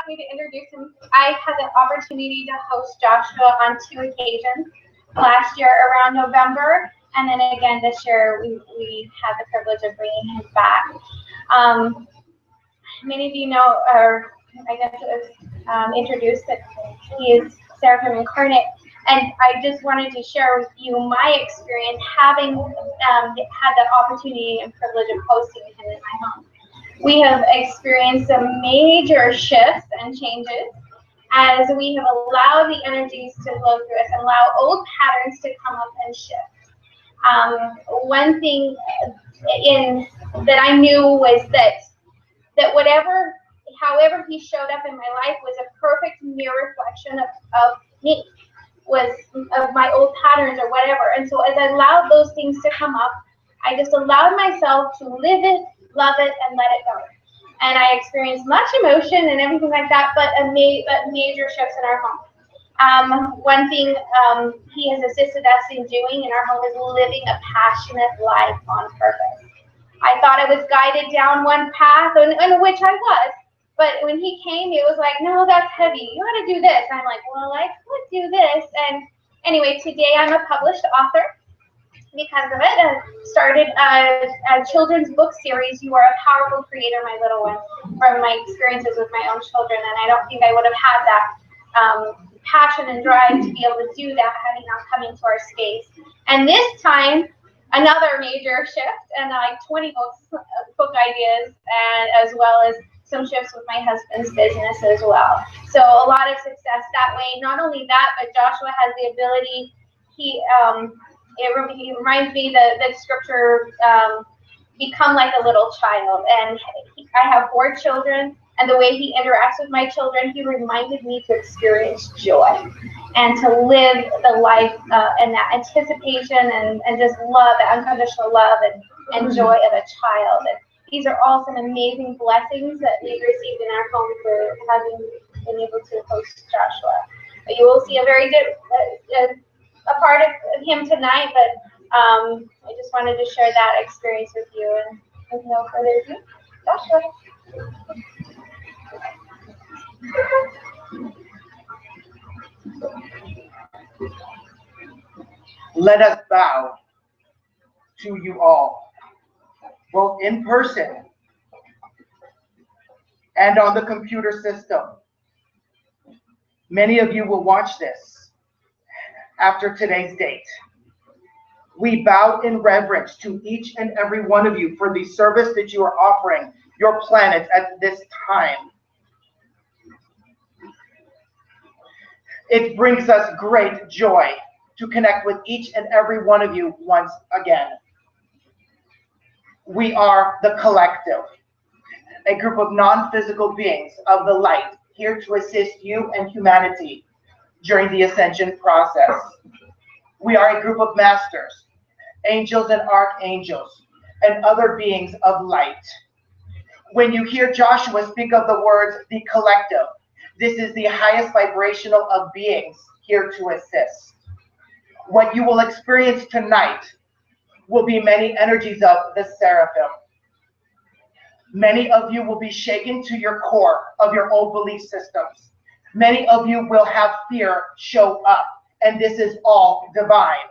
asked me to introduce him. I had the opportunity to host Joshua on 2 occasions. Last year around November, and then again this year we had the privilege of bringing him back. Many of you know, or I guess it was introduced, that he is Seraphim incarnate, and I just wanted to share with you my experience having had the opportunity and privilege of hosting him in my home. We have experienced some major shifts and changes as we have allowed the energies to flow through us and allow old patterns to come up and shift. One thing that I knew was that however he showed up in my life was a perfect mirror reflection of me, of my old patterns or whatever. And so as I allowed those things to come up, I just allowed myself to live it, love it, and let it go. And I experienced much emotion and everything like that, but major shifts in our home. One thing he has assisted us in doing in our home is living a passionate life on purpose. I thought I was guided down one path, and which I was, but when he came, it was like, no, that's heavy. You got to do this. And I'm like, well, I could do this. And anyway, today I'm a published author. Because of it, I started a children's book series, You Are a Powerful Creator, My Little One, from my experiences with my own children. And I don't think I would have had that passion and drive to be able to do that having not come into our space. And this time, another major shift, and like 20 book ideas, and as well as some shifts with my husband's business as well. So a lot of success that way. Not only that, but Joshua has the ability, It reminds me that scripture, become like a little child. And I have 4 children, and the way he interacts with my children, he reminded me to experience joy and to live the life and that anticipation and just love, that unconditional love and joy of a child. And these are all some amazing blessings that we've received in our home for having been able to host Joshua. You will see a very a part of him tonight, but I just wanted to share that experience with you. And with no further ado, Joshua. Let us bow to you all, both in person and on the computer system. Many of you will watch this after today's date. We bow in reverence to each and every one of you for the service that you are offering your planet at this time. It brings us great joy to connect with each and every one of you once again. We are the collective, a group of non-physical beings of the light, here to assist you and humanity during the ascension process. We are a group of masters, angels and archangels, and other beings of light. When you hear Joshua speak of the words, the collective, this is the highest vibrational of beings here to assist. What you will experience tonight will be many energies of the Seraphim. Many of you will be shaken to your core of your old belief systems. Many of you will have fear show up, and this is all divine.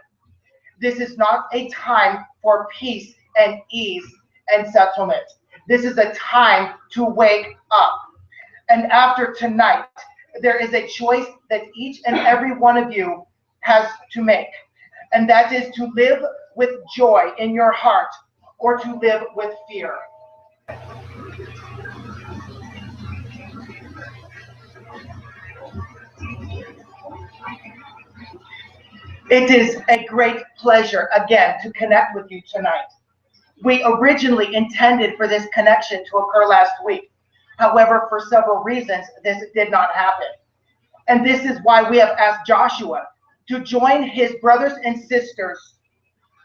This is not a time for peace and ease and settlement. This is a time to wake up. And after tonight, there is a choice that each and every one of you has to make. And that is to live with joy in your heart or to live with fear. It is a great pleasure again to connect with you tonight. We originally intended for this connection to occur last week. However, for several reasons, this did not happen. And this is why we have asked Joshua to join his brothers and sisters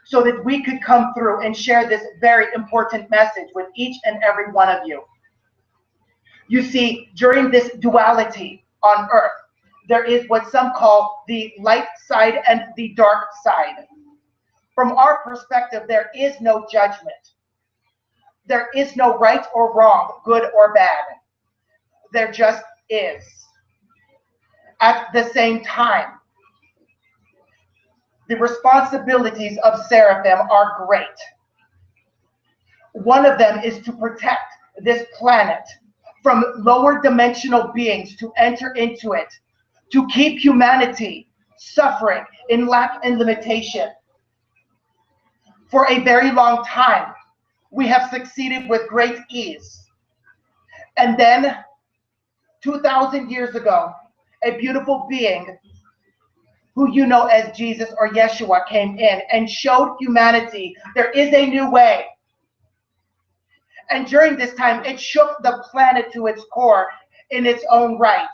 so that we could come through and share this very important message with each and every one of you. You see, during this duality on Earth, there is what some call the light side and the dark side. From our perspective, there is no judgment. There is no right or wrong, good or bad. There just is. At the same time, the responsibilities of Seraphim are great. One of them is to protect this planet from lower dimensional beings to enter into it, to keep humanity suffering in lack and limitation. For a very long time, we have succeeded with great ease. And then, 2,000 years ago, a beautiful being who you know as Jesus or Yeshua came in and showed humanity there is a new way. And during this time, it shook the planet to its core in its own right.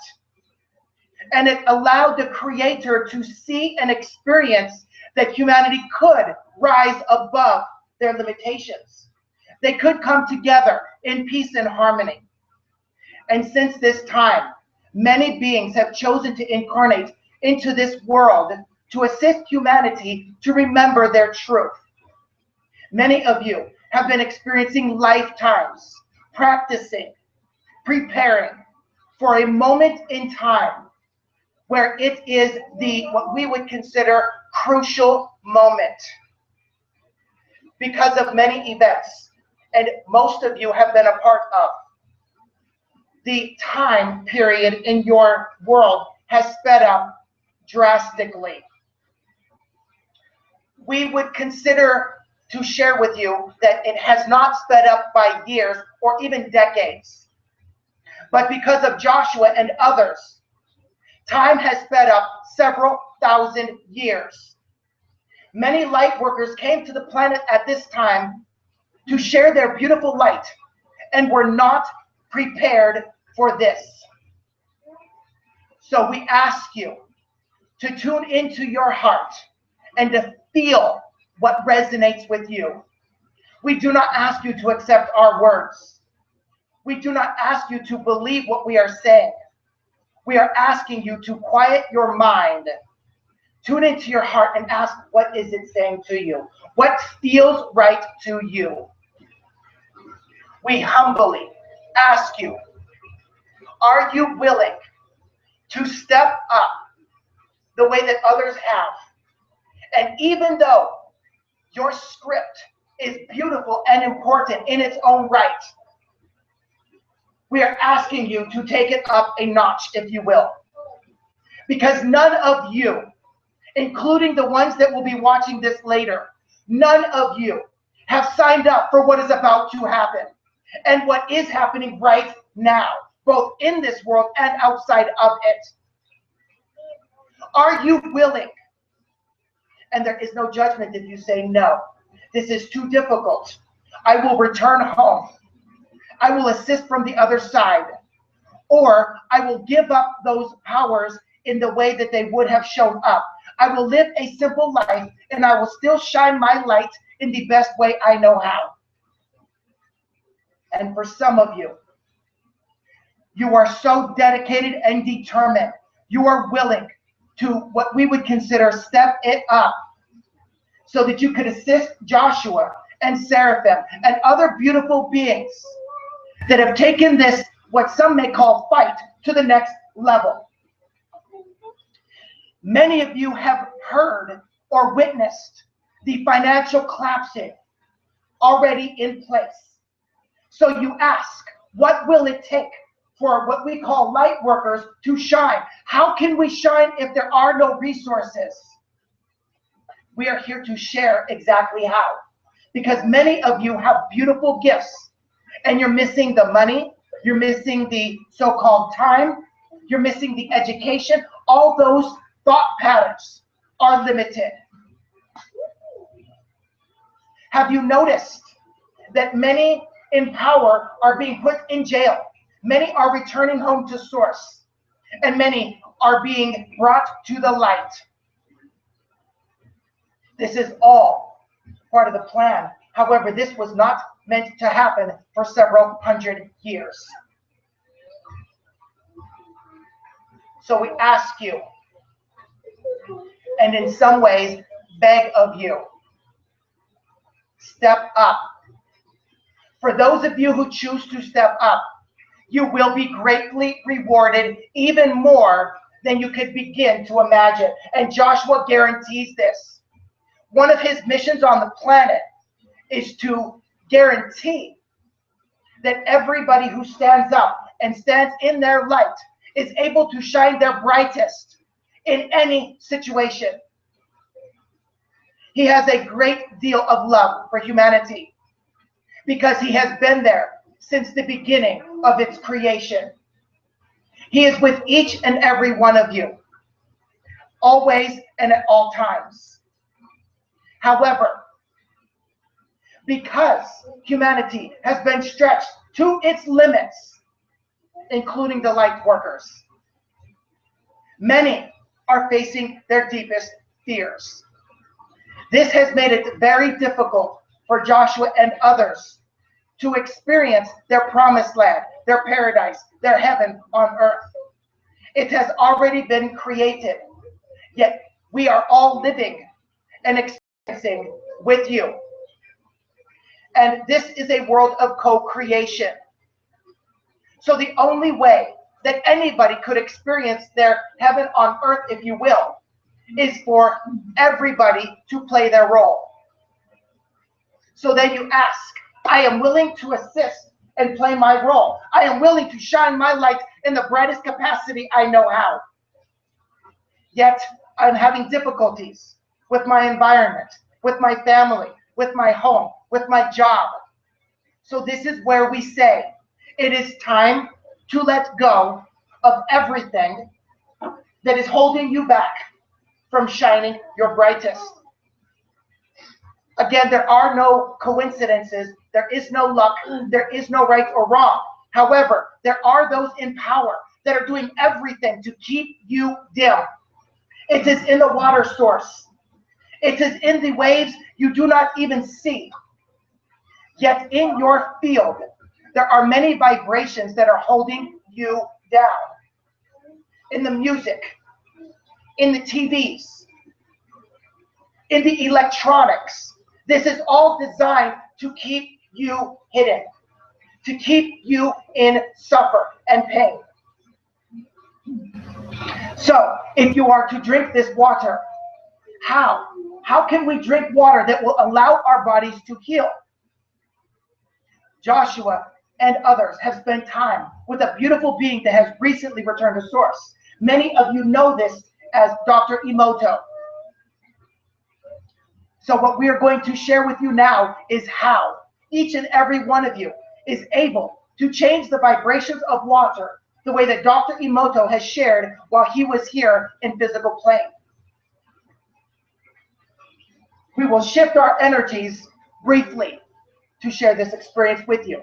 And it allowed the Creator to see and experience that humanity could rise above their limitations. They could come together in peace and harmony. And since this time, many beings have chosen to incarnate into this world to assist humanity to remember their truth. Many of you have been experiencing lifetimes, practicing, preparing for a moment in time where it is what we would consider crucial moment because of many events, and most of you have been a part of. The time period in your world has sped up drastically. We would consider to share with you that it has not sped up by years or even decades. But because of Joshua and others, time has sped up several thousand years. Many light workers came to the planet at this time to share their beautiful light and were not prepared for this. So we ask you to tune into your heart and to feel what resonates with you. We do not ask you to accept our words. We do not ask you to believe what we are saying. We are asking you to quiet your mind, tune into your heart, and ask, what is it saying to you? What feels right to you? We humbly ask you, are you willing to step up the way that others have? And even though your script is beautiful and important in its own right, we are asking you to take it up a notch, if you will. Because none of you, including the ones that will be watching this later, none of you have signed up for what is about to happen and what is happening right now, both in this world and outside of it. Are you willing? And there is no judgment if you say, no, this is too difficult. I will return home. I will assist from the other side. Or I will give up those powers in the way that they would have shown up. I will live a simple life and I will still shine my light in the best way I know how. And for some of you, you are so dedicated and determined. You are willing to what we would consider step it up so that you could assist Joshua and Seraphim and other beautiful beings that have taken this, what some may call fight, to the next level. Many of you have heard or witnessed the financial collapsing already in place. So you ask, what will it take for what we call light workers to shine? How can we shine if there are no resources? We are here to share exactly how. Because many of you have beautiful gifts and you're missing the money, you're missing the so-called time, you're missing the education. All those thought patterns are limited. Have you noticed that many in power are being put in jail? Many are returning home to source, and many are being brought to the light. This is all part of the plan. However, this was not meant to happen for several hundred years. So we ask you, and in some ways beg of you, step up. For those of you who choose to step up, you will be greatly rewarded, even more than you could begin to imagine. And Joshua guarantees this. One of his missions on the planet is to guarantee that everybody who stands up and stands in their light is able to shine their brightest in any situation. He has a great deal of love for humanity because he has been there since the beginning of its creation. He is with each and every one of you, always and at all times. However, because humanity has been stretched to its limits, including the light workers, many are facing their deepest fears. This has made it very difficult for Joshua and others to experience their promised land, their paradise, their heaven on earth. It has already been created, yet we are all living and experiencing with you. And this is a world of co-creation. So the only way that anybody could experience their heaven on earth, if you will, is for everybody to play their role. So then you ask, I am willing to assist and play my role. I am willing to shine my light in the brightest capacity I know how. Yet I'm having difficulties with my environment, with my family, with my home, with my job. So this is where we say, it is time to let go of everything that is holding you back from shining your brightest. Again, there are no coincidences. There is no luck. There is no right or wrong. However, there are those in power that are doing everything to keep you dim. It is in the water source. It is in the waves you do not even see. Yet in your field, there are many vibrations that are holding you down. In the music, in the TVs, in the electronics. This is all designed to keep you hidden, to keep you in suffer and pain. So, if you are to drink this water, how? How can we drink water that will allow our bodies to heal? Joshua and others have spent time with a beautiful being that has recently returned to source. Many of you know this as Dr. Emoto. So what we are going to share with you now is how each and every one of you is able to change the vibrations of water the way that Dr. Emoto has shared while he was here in physical plane. We will shift our energies briefly to share this experience with you.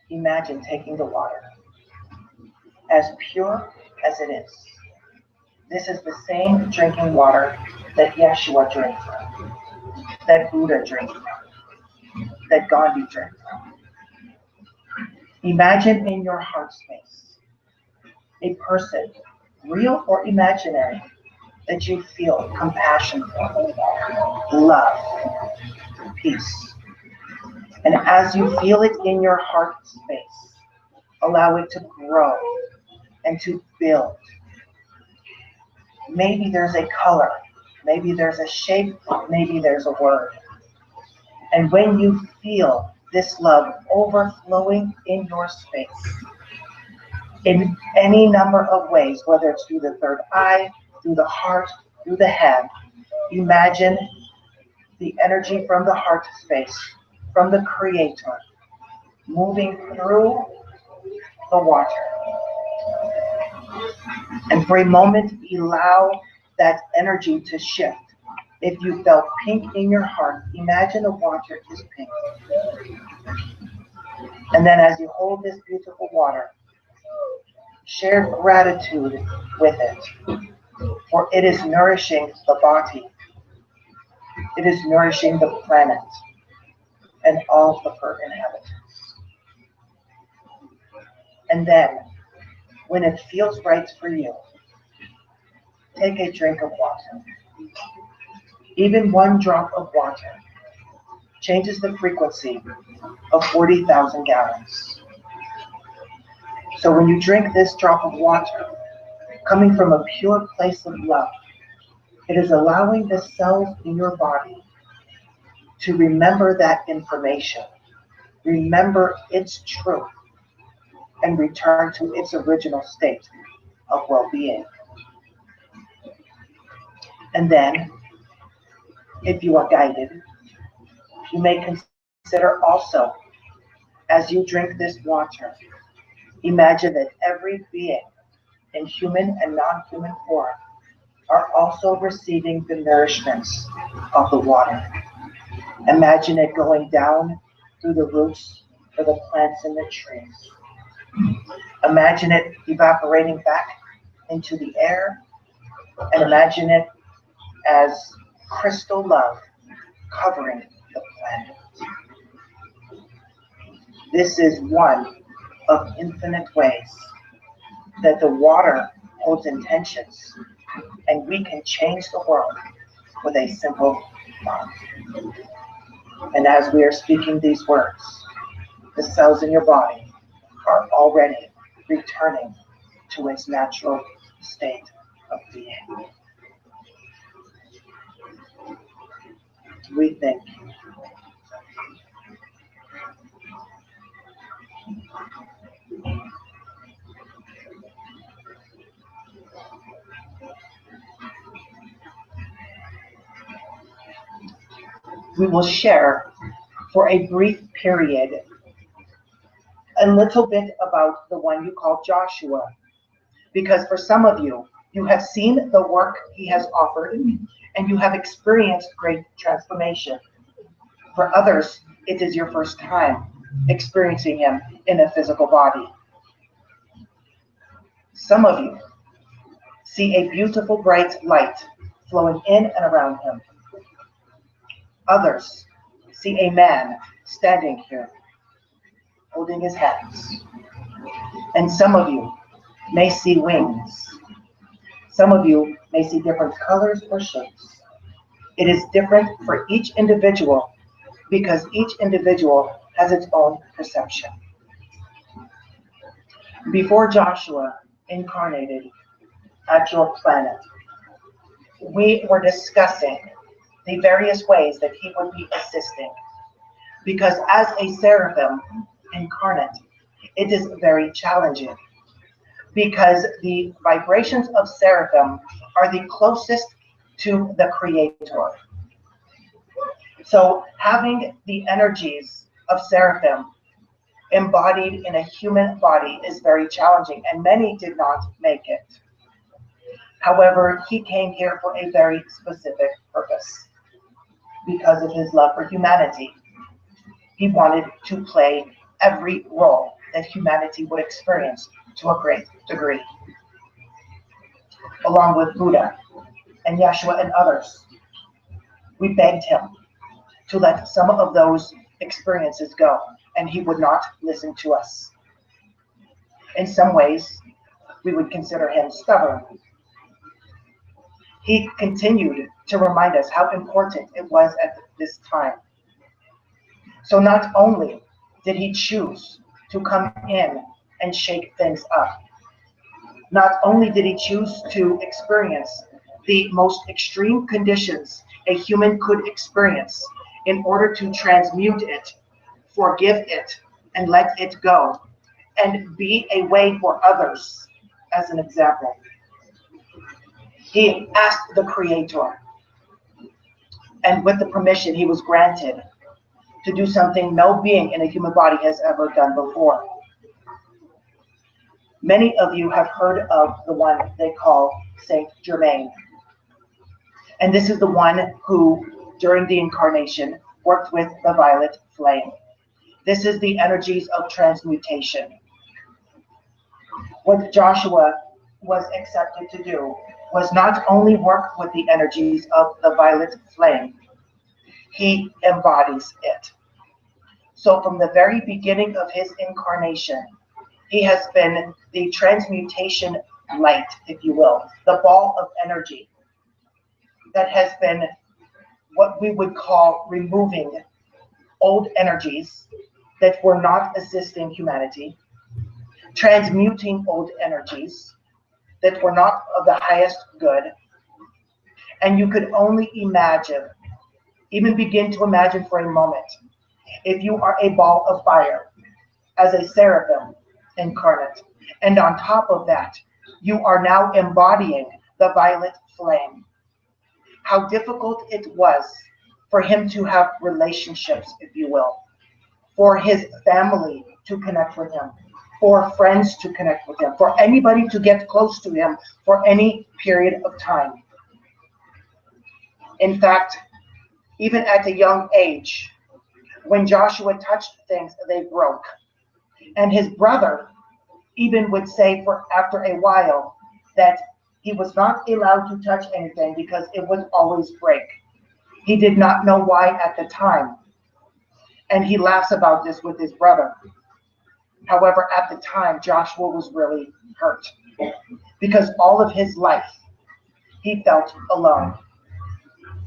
Imagine taking the water, as pure as it is. This is the same drinking water that Yeshua drank from, that Buddha drank from, that Gandhi drank from. Imagine in your heart space a person, real or imaginary, that you feel compassion for, love, peace. And as you feel it in your heart space, allow it to grow and to build. Maybe there's a color, maybe there's a shape, maybe there's a word. And when you feel this love overflowing in your space, in any number of ways, whether it's through the third eye, through the heart, through the head, imagine the energy from the heart space, from the Creator, moving through the water. And for a moment, allow that energy to shift. If you felt pink in your heart, imagine the water is pink. And then as you hold this beautiful water, share gratitude with it, for it is nourishing the body. It is nourishing the planet and all of her inhabitants. And then, when it feels right for you, take a drink of water. Even one drop of water changes the frequency of 40,000 gallons. So when you drink this drop of water, coming from a pure place of love, it is allowing the cells in your body to remember that information, remember its truth, and return to its original state of well-being. And then, if you are guided, you may consider also, as you drink this water, imagine that every being in human and non-human form are also receiving the nourishments of the water. Imagine it going down through the roots of the plants and the trees. Imagine it evaporating back into the air, and imagine it as crystal love covering the planet. This is one of infinite ways that the water holds intentions, and we can change the world with a simple thought. And as we are speaking these words, the cells in your body are already returning to its natural state of being. We think. We will share for a brief period a little bit about the one you call Joshua, because for some of you, you have seen the work he has offered and you have experienced great transformation. For others, it is your first time experiencing him in a physical body. Some of you see a beautiful bright light flowing in and around him. Others see a man standing here holding his hands. And some of you may see wings. Some of you may see different colors or shapes. It is different for each individual because each individual has its own perception. Before Joshua incarnated at your planet, we were discussing the various ways that he would be assisting. Because as a seraphim incarnate, it is very challenging. Because the vibrations of seraphim are the closest to the creator. So having the energies of seraphim embodied in a human body is very challenging, and many did not make it. However, he came here for a very specific purpose. Because of his love for humanity, he wanted to play every role that humanity would experience to a great degree. Along with Buddha and Yeshua and others, we begged him to let some of those experiences go, and he would not listen to us. In some ways, we would consider him stubborn. He continued to remind us how important it was at this time. So not only did he choose to come in and shake things up, not only did he choose to experience the most extreme conditions a human could experience in order to transmute it, forgive it, and let it go, and be a way for others as an example. He asked the Creator, and with the permission he was granted, to do something no being in a human body has ever done before. Many of you have heard of the one they call Saint Germain. And this is the one who, during the incarnation, worked with the violet flame. This is the energies of transmutation. What Joshua was accepted to do was not only work with the energies of the violet flame, he embodies it. So from the very beginning of his incarnation, he has been the transmutation light, if you will, the ball of energy that has been what we would call removing old energies that were not assisting humanity, transmuting old energies that were not of the highest good. And you could only imagine, even begin to imagine for a moment, if you are a ball of fire as a seraphim incarnate, and on top of that, you are now embodying the violet flame. How difficult it was for him to have relationships, if you will, for his family to connect with him, for friends to connect with him, for anybody to get close to him for any period of time. In fact, even at a young age, when Joshua touched things, they broke. And his brother even would say for after a while that he was not allowed to touch anything because it would always break. He did not know why at the time. And he laughs about this with his brother. However, at the time, Joshua was really hurt because all of his life, he felt alone.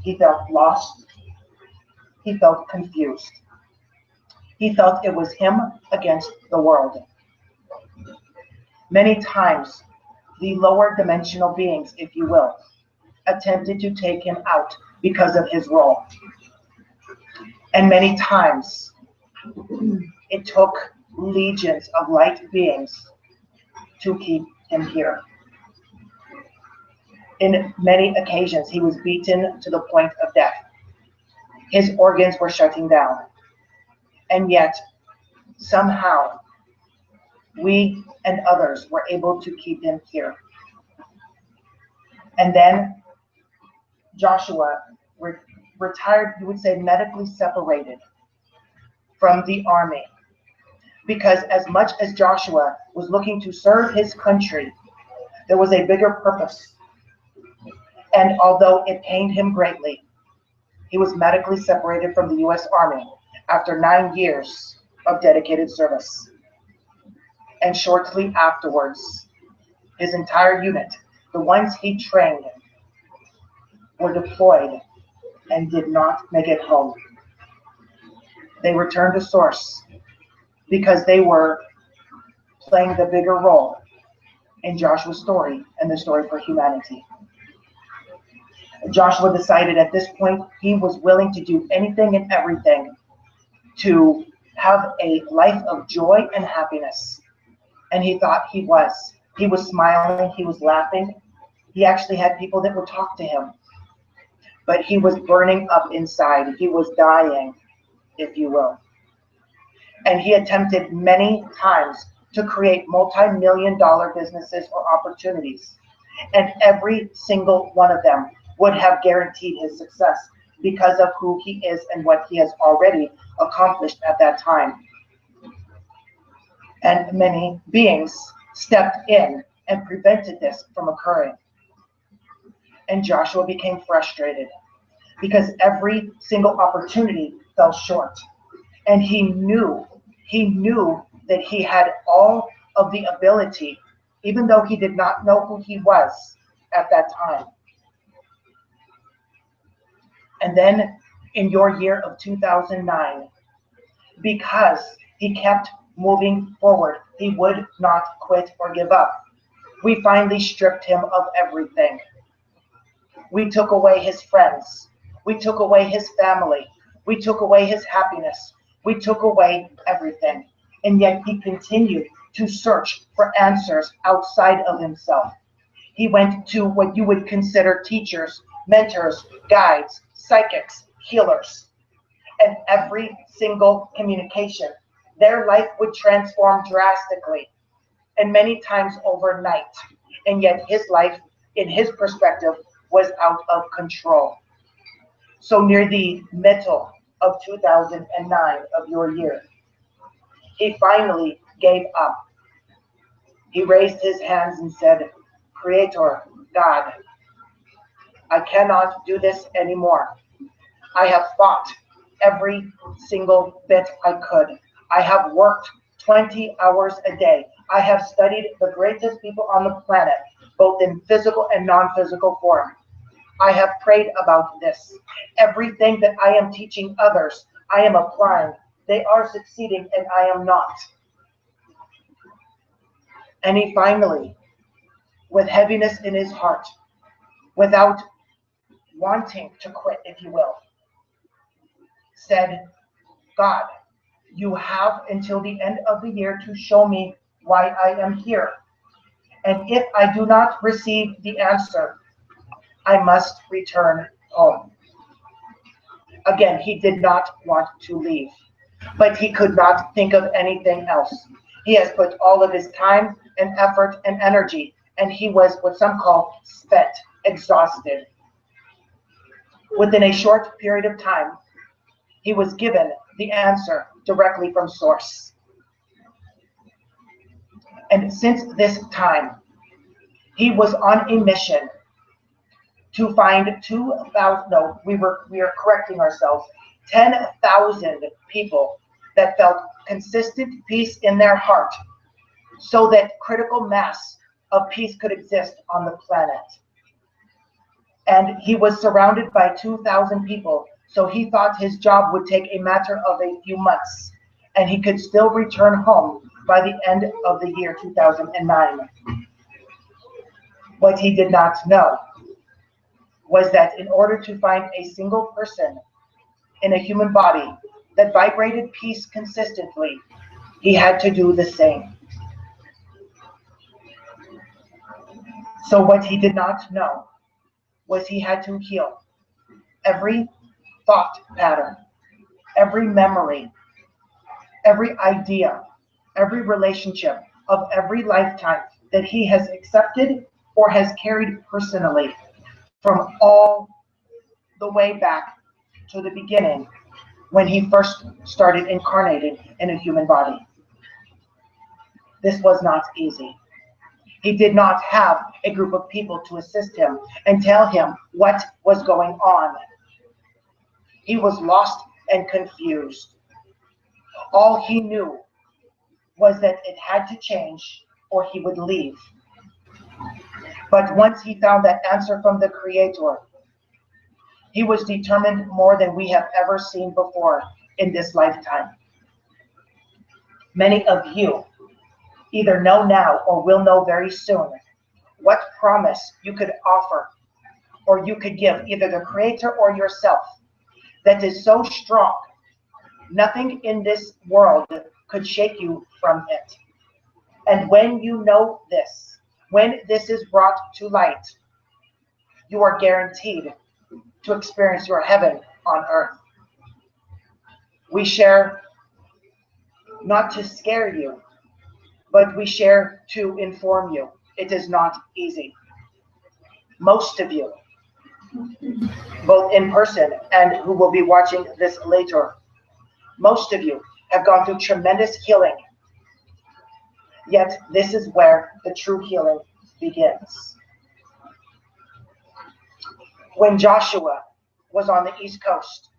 He felt lost. He felt confused. He felt it was him against the world. Many times, the lower dimensional beings, if you will, attempted to take him out because of his role. And many times, it took legions of light beings to keep him here. In many occasions, he was beaten to the point of death. His organs were shutting down. And yet, somehow, we and others were able to keep him here. And then Joshua retired, you would say, medically separated from the army. Because as much as Joshua was looking to serve his country, there was a bigger purpose. And although it pained him greatly, he was medically separated from the U.S. Army after 9 years of dedicated service. And shortly afterwards, his entire unit, the ones he trained, were deployed and did not make it home. They returned to Source because they were playing the bigger role in Joshua's story and the story for humanity. Joshua decided at this point he was willing to do anything and everything to have a life of joy and happiness. And he thought he was. He was smiling, he was laughing. He actually had people that would talk to him. But he was burning up inside. He was dying, if you will. And he attempted many times to create multi-million-dollar businesses or opportunities. And every single one of them would have guaranteed his success because of who he is and what he has already accomplished at that time. And many beings stepped in and prevented this from occurring. And Joshua became frustrated because every single opportunity fell short. And he knew that he had all of the ability, even though he did not know who he was at that time. And then in your year of 2009, because he kept moving forward, he would not quit or give up. We finally stripped him of everything. We took away his friends. We took away his family. We took away his happiness. We took away everything. And yet he continued to search for answers outside of himself. He went to what you would consider teachers, mentors, guides, psychics, healers. And every single communication, their life would transform drastically and many times overnight. And yet his life, in his perspective, was out of control. So near the middle of 2009 of your year, he finally gave up. He raised his hands and said, Creator, God, I cannot do this anymore. I have fought every single bit I could. I have worked 20 hours a day. I have studied the greatest people on the planet, both in physical and non-physical form. I have prayed about this. Everything that I am teaching others, I am applying. They are succeeding and I am not. And he finally, with heaviness in his heart, without wanting to quit, if you will, said, God, you have until the end of the year to show me why I am here. And if I do not receive the answer, I must return home. Again, he did not want to leave, but he could not think of anything else. He has put all of his time and effort and energy, and he was what some call spent, exhausted. Within a short period of time, he was given the answer directly from source. And since this time, he was on a mission to find 2,000, no, we are correcting ourselves, 10,000 people that felt consistent peace in their heart so that critical mass of peace could exist on the planet. And he was surrounded by 2,000 people, so he thought his job would take a matter of a few months, and he could still return home by the end of the year 2009. What he did not know was that in order to find a single person in a human body that vibrated peace consistently, he had to do the same. So what he did not know was he had to heal every thought pattern, every memory, every idea, every relationship of every lifetime that he has accepted or has carried personally from all the way back to the beginning when he first started incarnating in a human body. This was not easy. He did not have a group of people to assist him and tell him what was going on. He was lost and confused. All he knew was that it had to change or he would leave. But once he found that answer from the Creator, he was determined more than we have ever seen before in this lifetime. Many of you either know now or will know very soon what promise you could offer or you could give either the Creator or yourself that is so strong, nothing in this world could shake you from it. And when you know this, when this is brought to light, you are guaranteed to experience your heaven on earth. We share not to scare you, but we share to inform you. It is not easy. Most of you, both in person and who will be watching this later, most of you have gone through tremendous healing. Yet this is where the true healing begins. When Joshua was on the East Coast,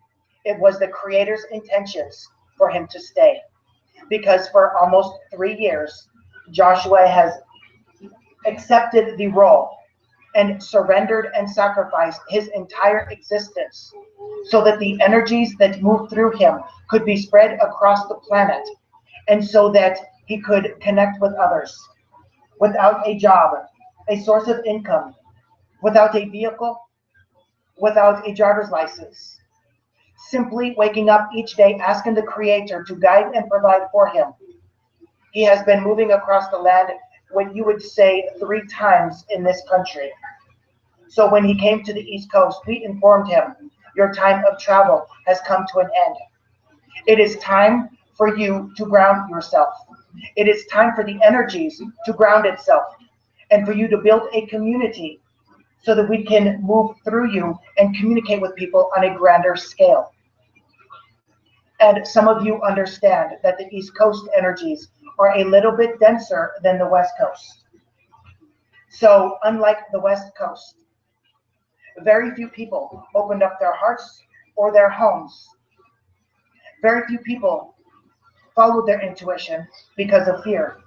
it was the Creator's intentions for him to stay. Because for almost 3 years, Joshua has accepted the role and surrendered and sacrificed his entire existence so that the energies that moved through him could be spread across the planet and so that he could connect with others without a job, a source of income, without a vehicle, without a driver's license. Simply waking up each day asking the Creator to guide and provide for him. He has been moving across the land, what you would say 3 times in this country. So when he came to the East Coast, we informed him, your time of travel has come to an end. It is time for you to ground yourself. It is time for the energies to ground itself and for you to build a community so that we can move through you and communicate with people on a grander scale. And some of you understand that the East Coast energies are a little bit denser than the West Coast. So unlike the West Coast, very few people opened up their hearts or their homes. Very few people followed their intuition because of fear.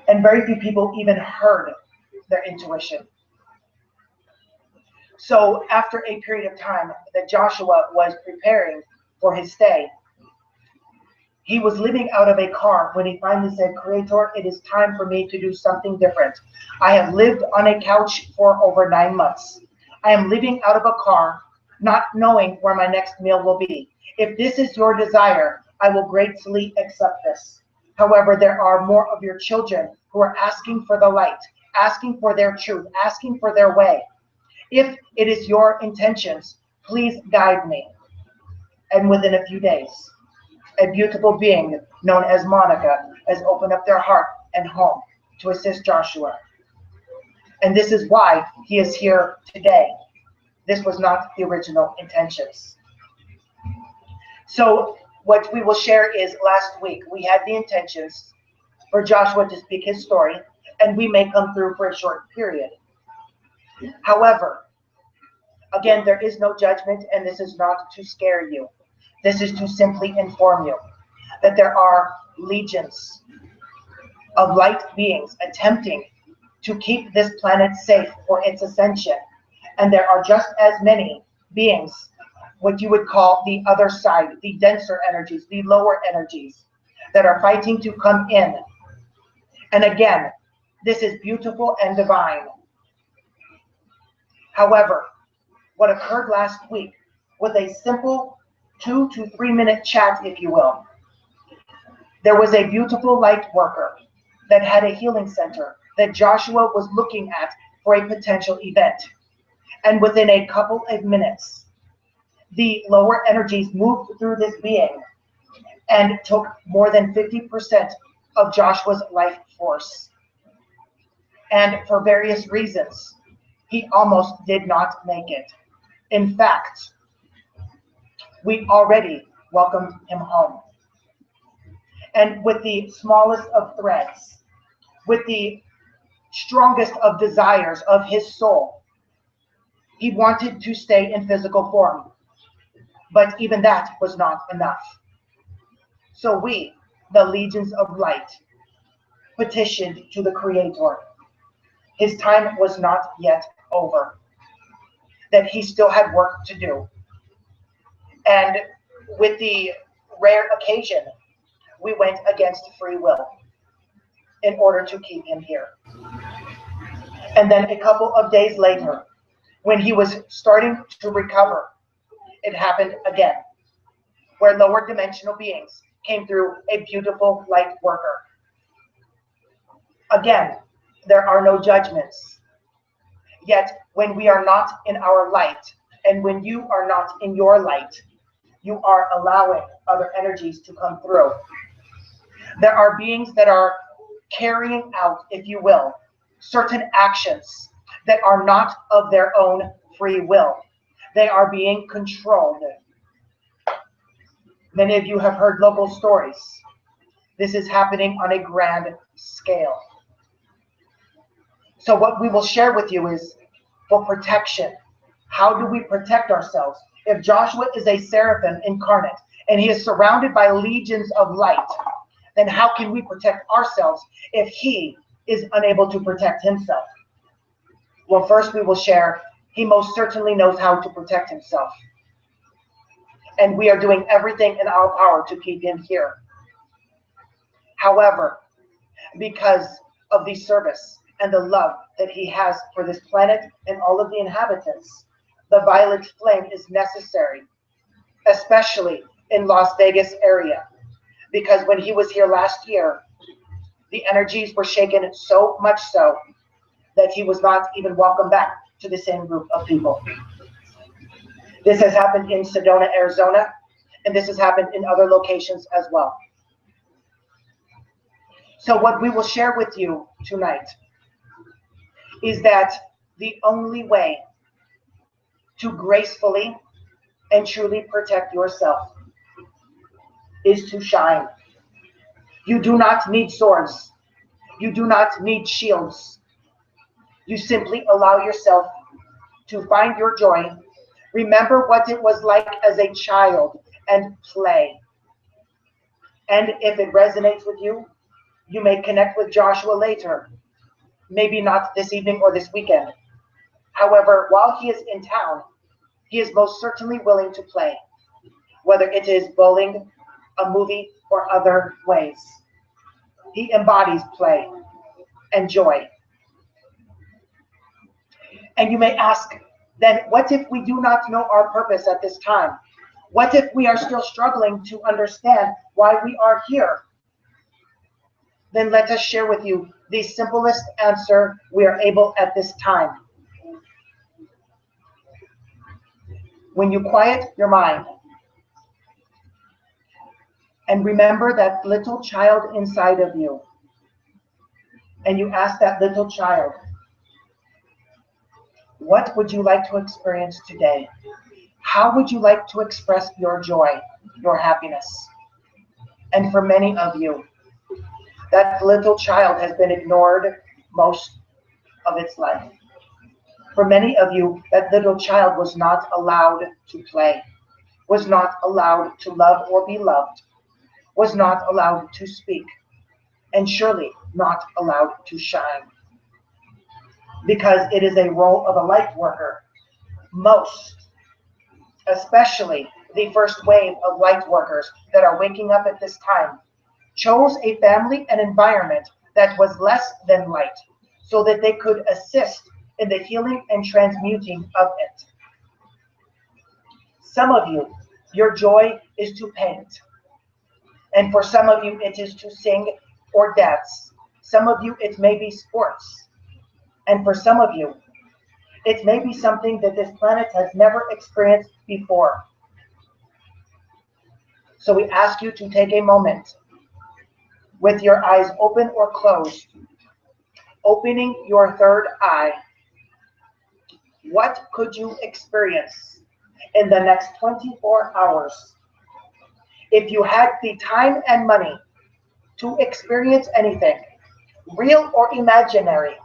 And very few people even heard their intuition. So after a period of time that Joshua was preparing for his stay. He was living out of a car when he finally said, "Creator, it is time for me to do something different. I have lived on a couch for over 9 months. I am living out of a car, not knowing where my next meal will be. If this is your desire, I will gratefully accept this. However, there are more of your children who are asking for the light, asking for their truth, asking for their way. If it is your intentions, please guide me." And within a few days, a beautiful being known as Monica has opened up their heart and home to assist Joshua. And this is why he is here today. This was not the original intentions. So what we will share is, last week we had the intentions for Joshua to speak his story, and we may come through for a short period. However, again, there is no judgment, and this is not to scare you. This is to simply inform you that there are legions of light beings attempting to keep this planet safe for its ascension. And there are just as many beings, what you would call the other side, the denser energies, the lower energies, that are fighting to come in. And again, this is beautiful and divine. However, what occurred last week was a simple 2 to 3 minute chat, if you will. There was a beautiful light worker that had a healing center that Joshua was looking at for a potential event. And within a couple of minutes, the lower energies moved through this being and took more than 50% of Joshua's life force. And for various reasons, he almost did not make it. In fact, we already welcomed him home. And with the smallest of threads, with the strongest of desires of his soul, he wanted to stay in physical form. But even that was not enough. So we, the legions of light, petitioned to the Creator. His time was not yet over, that he still had work to do. And with the rare occasion, we went against free will in order to keep him here. And then a couple of days later, when he was starting to recover, it happened again, where lower dimensional beings came through a beautiful light worker. Again, there are no judgments. Yet, when we are not in our light, and when you are not in your light, you are allowing other energies to come through. There are beings that are carrying out, if you will, certain actions that are not of their own free will. They are being controlled. Many of you have heard local stories. This is happening on a grand scale. So what we will share with you is, for protection, how do we protect ourselves? If Joshua is a seraphim incarnate and he is surrounded by legions of light, then how can we protect ourselves if he is unable to protect himself? Well, first we will share, he most certainly knows how to protect himself. And we are doing everything in our power to keep him here. However, because of the service and the love that he has for this planet and all of the inhabitants, the violet flame is necessary, especially in Las Vegas area. Because when he was here last year, the energies were shaken so much so that he was not even welcome back to the same group of people. This has happened in Sedona, Arizona, and this has happened in other locations as well. So what we will share with you tonight is that the only way to gracefully and truly protect yourself is to shine. You do not need swords. You do not need shields. You simply allow yourself to find your joy. Remember what it was like as a child and play. And if it resonates with you, you may connect with Joshua later. Maybe not this evening or this weekend. However, while he is in town, he is most certainly willing to play. whether it is bowling, a movie, or other ways. He embodies play and joy. And you may ask, then what if we do not know our purpose at this time? What if we are still struggling to understand why we are here? Then let us share with you the simplest answer we are able at this time. When you quiet your mind and remember that little child inside of you, and you ask that little child, what would you like to experience today? How would you like to express your joy, your happiness? And for many of you, that little child has been ignored most of its life. For many of you, that little child was not allowed to play, was not allowed to love or be loved, was not allowed to speak, and surely not allowed to shine. Because it is a role of a light worker. Most, especially the first wave of light workers that are waking up at this time, chose a family and environment that was less than light so that they could assist in the healing and transmuting of it. Some of you, your joy is to paint. And for some of you, it is to sing or dance. Some of you, it may be sports. And for some of you, it may be something that this planet has never experienced before. So we ask you to take a moment with your eyes open or closed, opening your third eye. What could you experience in the next 24 hours if you had the time and money to experience anything, real or imaginary?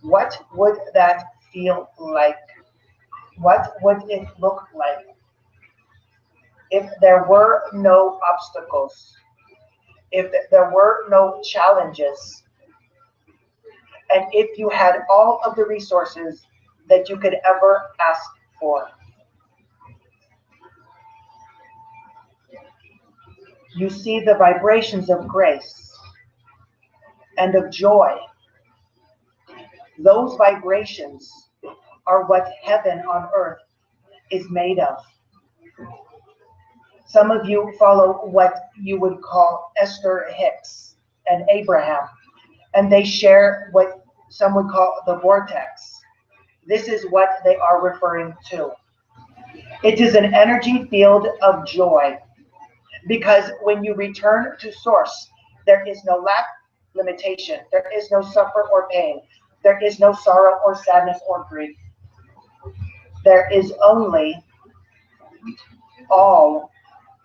What would that feel like? What would it look like? If there were no obstacles, if there were no challenges, and if you had all of the resources that you could ever ask for. You see the vibrations of grace and of joy. Those vibrations are what heaven on earth is made of. Some of you follow what you would call Esther Hicks and Abraham, and they share what some would call the vortex. This is what they are referring to. It is an energy field of joy, because when you return to source, there is no lack, limitation. There is no suffer or pain. There is no sorrow or sadness or grief. There is only all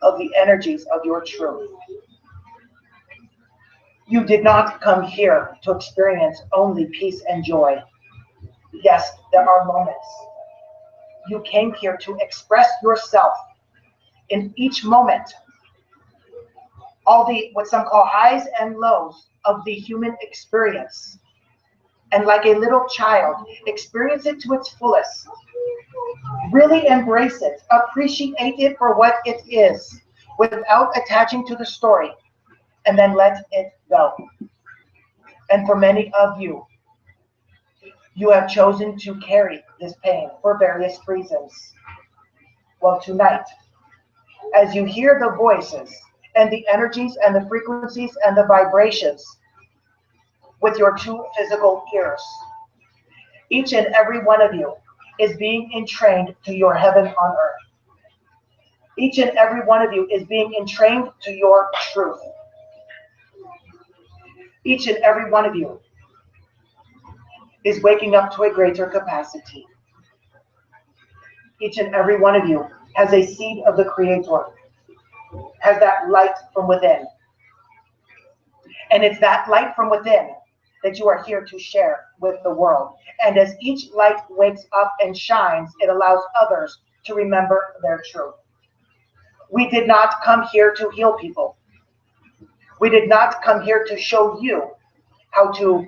of the energies of your truth. You did not come here to experience only peace and joy. Yes, there are moments. You came here to express yourself in each moment. All the, what some call highs and lows of the human experience. And like a little child, experience it to its fullest. Really embrace it, appreciate it for what it is, without attaching to the story, and then let it go. And for many of you, you have chosen to carry this pain for various reasons. Well, tonight, as you hear the voices and the energies and the frequencies and the vibrations with your two physical ears, each and every one of you is being entrained to your heaven on earth. Each and every one of you is being entrained to your truth. Each and every one of you is waking up to a greater capacity. Each and every one of you has a seed of the Creator, has that light from within. And it's that light from within that you are here to share with the world. And as each light wakes up and shines, it allows others to remember their truth. We did not come here to heal people. We did not come here to show you how to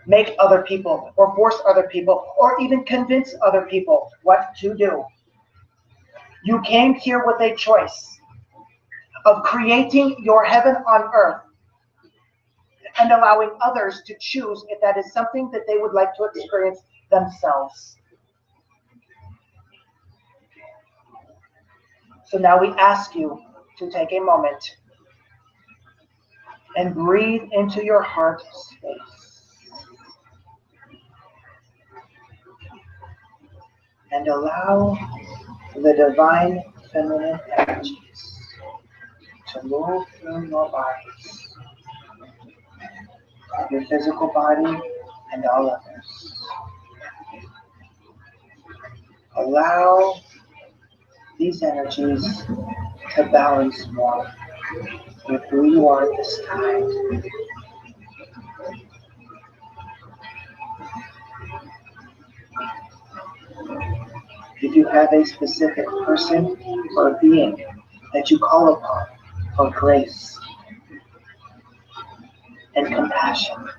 make other people or force other people or even convince other people what to do. You came here with a choice of creating your heaven on earth and allowing others to choose if that is something that they would like to experience themselves. So now we ask you to take a moment and breathe into your heart space and allow the divine feminine energies to move through your bodies, your physical body and all others. Allow these energies to balance more with who you are at this time. If you have a specific person or being that you call upon for grace and compassion,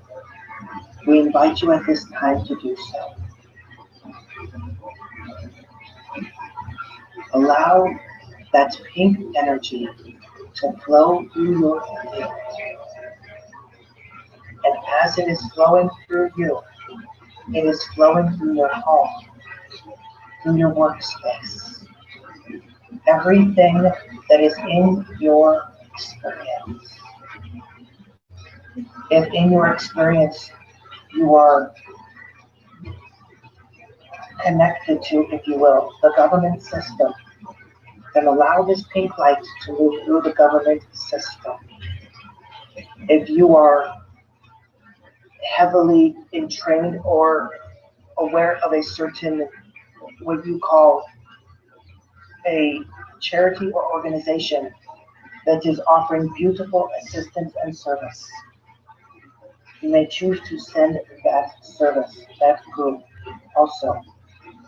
we invite you at this time to do so. Allow that pink energy to flow through your being. And as it is flowing through you, it is flowing through your home, through your workspace, everything that is in your experience. If in your experience you are connected to, if you will, the government system, then allow this pink light to move through the government system. If you are heavily entrained or aware of a certain, what you call a charity or organization that is offering beautiful assistance and service, you may choose to send that service, that group, also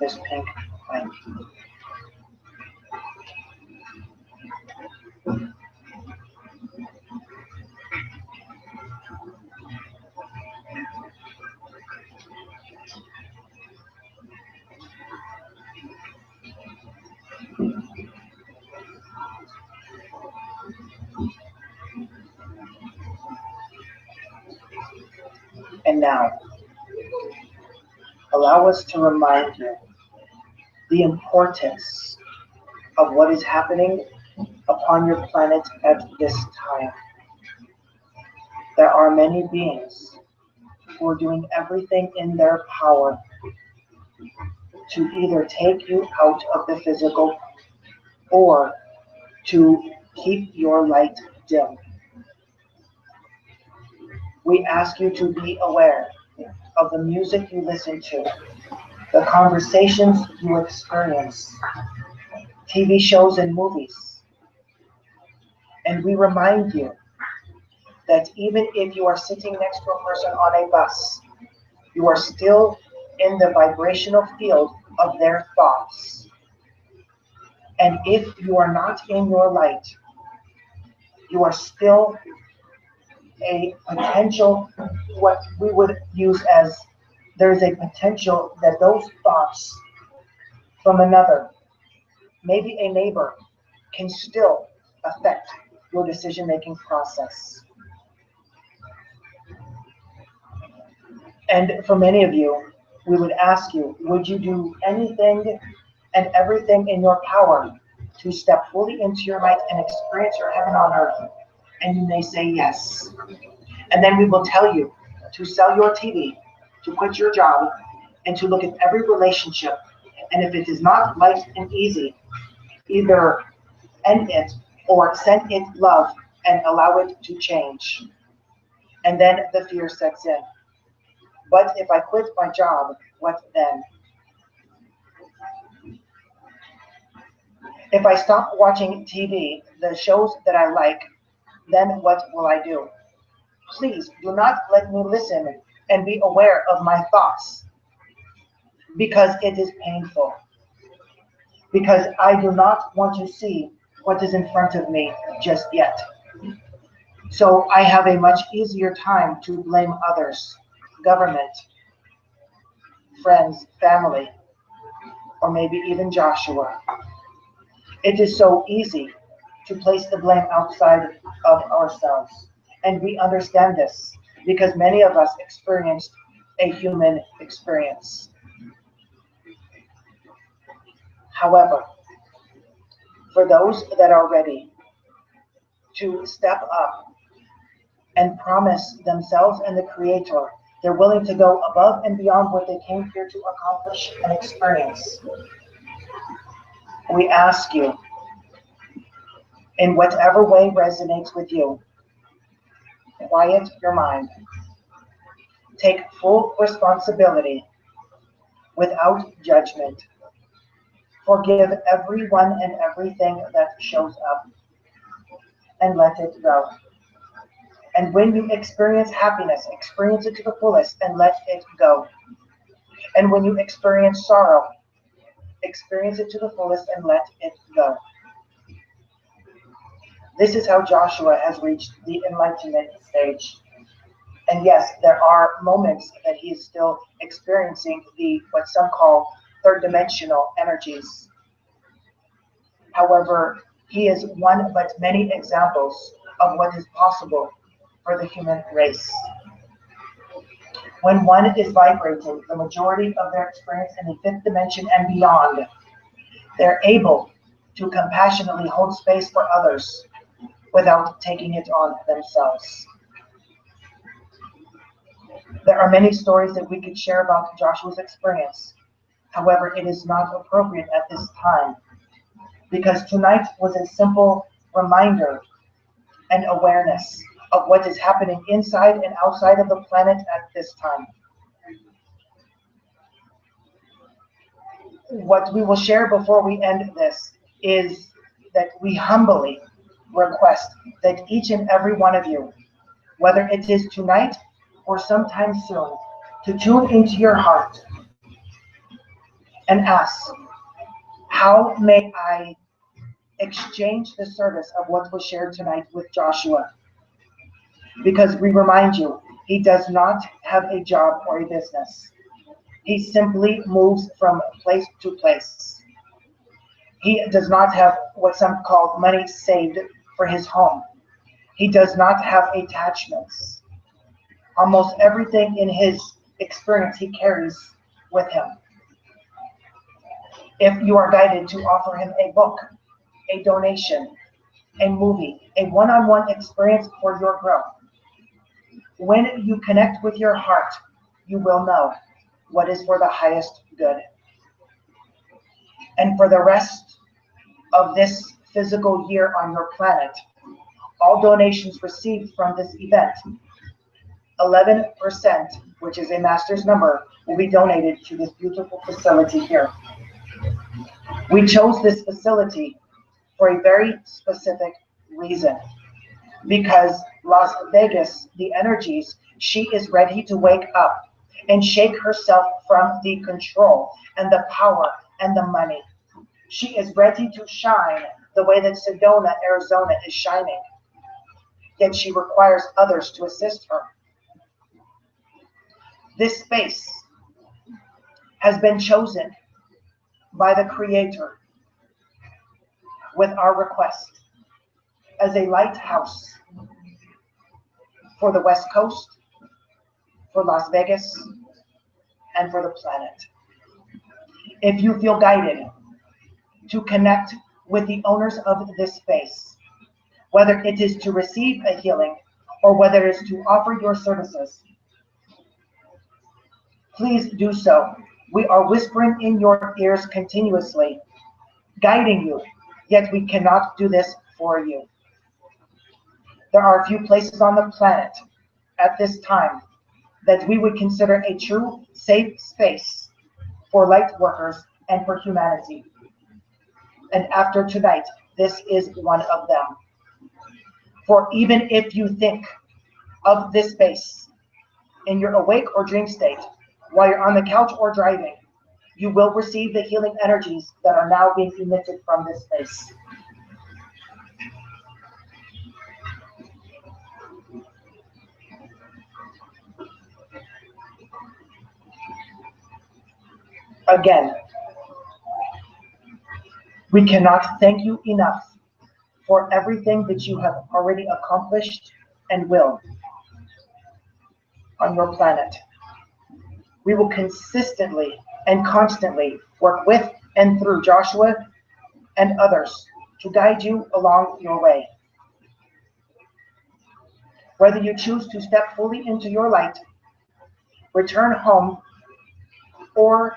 this pink light. And now, allow us to remind you the importance of what is happening upon your planet at this time. There are many beings who are doing everything in their power to either take you out of the physical or to keep your light dim. We ask you to be aware of the music you listen to, the conversations you experience, TV shows and movies. And we remind you that even if you are sitting next to a person on a bus, you are still in the vibrational field of their thoughts. And if you are not in your light, you are still a potential, what we would use as, there's a potential that those thoughts from another, maybe a neighbor, can still affect your decision-making process. And for many of you, we would ask you, would you do anything and everything in your power to step fully into your light and experience your heaven on earth? And you may say yes. And then we will tell you to sell your TV, to quit your job, and to look at every relationship. And if it is not light and easy, either end it or send it love and allow it to change. And then the fear sets in. But if I quit my job, what then? If I stop watching TV, the shows that I like, then what will I do? Please do not let me listen and be aware of my thoughts, because it is painful. Because I do not want to see what is in front of me just yet. So I have a much easier time to blame others, government, friends, family, or maybe even Joshua. It is so easy to place the blame outside of ourselves. And we understand this because many of us experienced a human experience. However, for those that are ready to step up and promise themselves and the Creator, they're willing to go above and beyond what they came here to accomplish and experience. We ask you, in whatever way resonates with you, quiet your mind. Take full responsibility without judgment. Forgive everyone and everything that shows up and let it go. And when you experience happiness, experience it to the fullest and let it go. And when you experience sorrow, experience it to the fullest and let it go. This is how Joshua has reached the enlightenment stage. And yes, there are moments that he is still experiencing the what some call third dimensional energies. However, he is one but many examples of what is possible for the human race. When one is vibrating the majority of their experience in the fifth dimension and beyond, they're able to compassionately hold space for others without taking it on themselves. There are many stories that we could share about Joshua's experience. However, it is not appropriate at this time because tonight was a simple reminder and awareness of what is happening inside and outside of the planet at this time. What we will share before we end this is that we humbly request that each and every one of you, whether it is tonight or sometime soon, to tune into your heart and ask, how may I exchange the service of what was shared tonight with Joshua? Because we remind you, he does not have a job or a business. He simply moves from place to place. He does not have what some call money saved for his home. He does not have attachments. Almost everything in his experience he carries with him. If you are guided to offer him a book, a donation, a movie, a one-on-one experience for your growth, when you connect with your heart, you will know what is for the highest good. And for the rest of this physical year on your planet, all donations received from this event, 11%, which is a master's number, will be donated to this beautiful facility here. We chose this facility for a very specific reason, because Las Vegas, the energies, she is ready to wake up and shake herself from the control and the power and the money. She is ready to shine the way that Sedona, Arizona is shining. Yet she requires others to assist her. This space has been chosen by the Creator with our request as a lighthouse for the West Coast, for Las Vegas, and for the planet. If you feel guided to connect with the owners of this space, whether it is to receive a healing or whether it is to offer your services, please do so. We are whispering in your ears continuously, guiding you, yet we cannot do this for you. There are a few places on the planet at this time that we would consider a true safe space for light workers and for humanity. And after tonight, this is one of them. For even if you think of this space in your awake or dream state, while you're on the couch or driving, you will receive the healing energies that are now being emitted from this space. Again, We cannot thank you enough for everything that you have already accomplished and will on your planet. We will consistently and constantly work with and through Joshua and others to guide you along your way. Whether you choose to step fully into your light, return home, or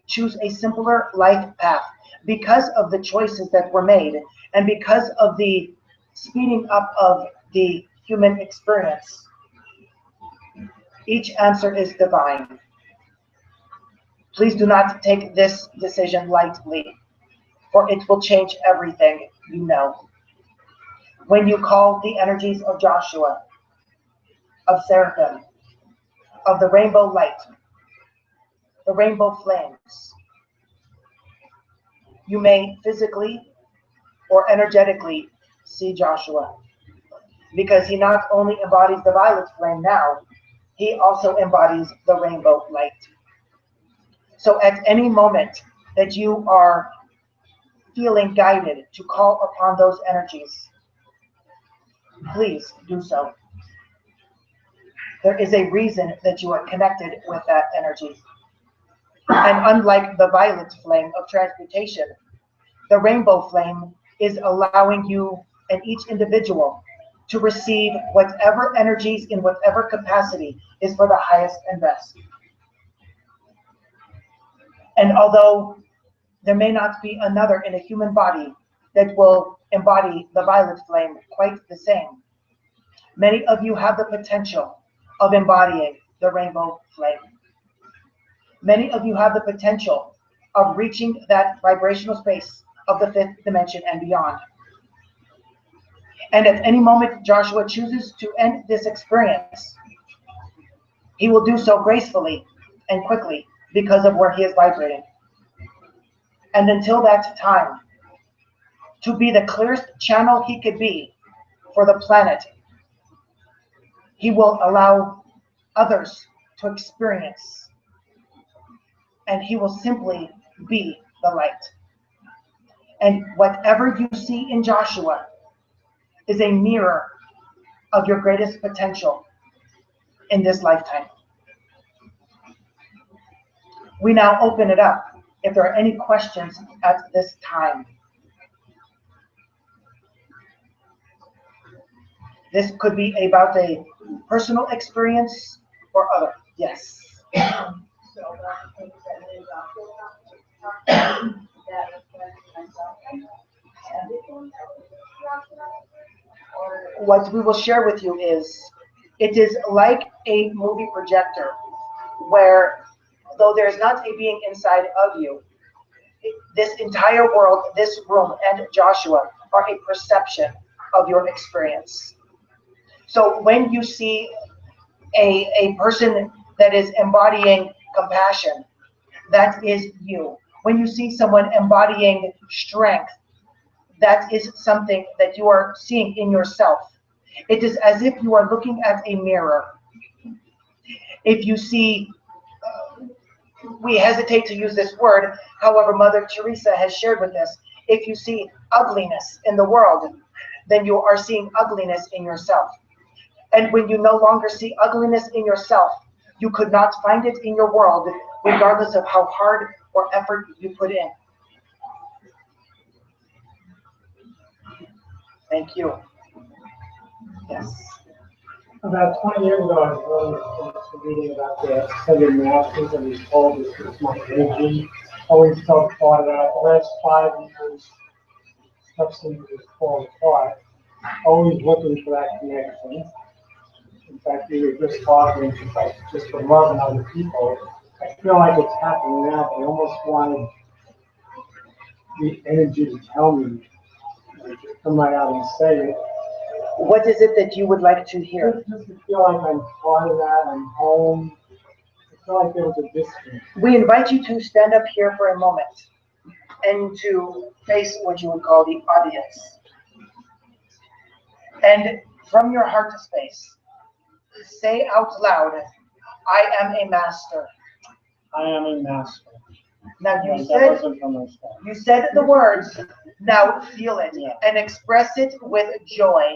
choose a simpler life path, because of the choices that were made and because of the speeding up of the human experience, each answer is divine. Please do not take this decision lightly, for it will change everything you know. When you call the energies of Joshua, of Seraphim, of the rainbow light, the rainbow flames, you may physically or energetically see Joshua, because he not only embodies the violet flame now, he also embodies the rainbow light. So at any moment that you are feeling guided to call upon those energies, please do so. There is a reason that you are connected with that energy. And unlike the violet flame of transmutation, the rainbow flame is allowing you and each individual to receive whatever energies in whatever capacity is for the highest and best. And although there may not be another in a human body that will embody the violet flame quite the same, many of you have the potential of embodying the rainbow flame. Many of you have the potential of reaching that vibrational space of the fifth dimension and beyond. And at any moment Joshua chooses to end this experience, he will do so gracefully and quickly because of where he is vibrating. And until that time, to be the clearest channel he could be for the planet, he will allow others to experience, and he will simply be the light. And whatever you see in Joshua is a mirror of your greatest potential in this lifetime. We now open it up if there are any questions at this time. This could be about a personal experience or other. Yes. What we will share with you is, it is like a movie projector where, though there is not a being inside of you, this entire world, this room, and Joshua are a perception of your experience. So when you see a person that is embodying compassion, that is you. When you see someone embodying strength, that is something that you are seeing in yourself. It is as if you are looking at a mirror. If you see, we hesitate to use this word, however, Mother Teresa has shared with us, if you see ugliness in the world, then you are seeing ugliness in yourself. And when you no longer see ugliness in yourself, you could not find it in your world, regardless of how hard or effort you put in. Thank you. Yes. About 20 years ago, I was really reading about the 7 masters, and he told us this my energy. Always felt thought about the last 5 years, stuff seems to fall apart. Always looking for that connection. In fact, we were just talking, just for loving other people. I feel like it's happening now, but I almost wanted the energy to tell me, like, just come right out and say it. What is it that you would like to hear? Just to feel like I'm part of that, I'm home. I feel like there was a distance. We invite you to stand up here for a moment and to face what you would call the audience. And from your heart space, say out loud, I am a master. I am a master. Now you That said wasn't from my staff. you said the words. Now feel it and express it with joy.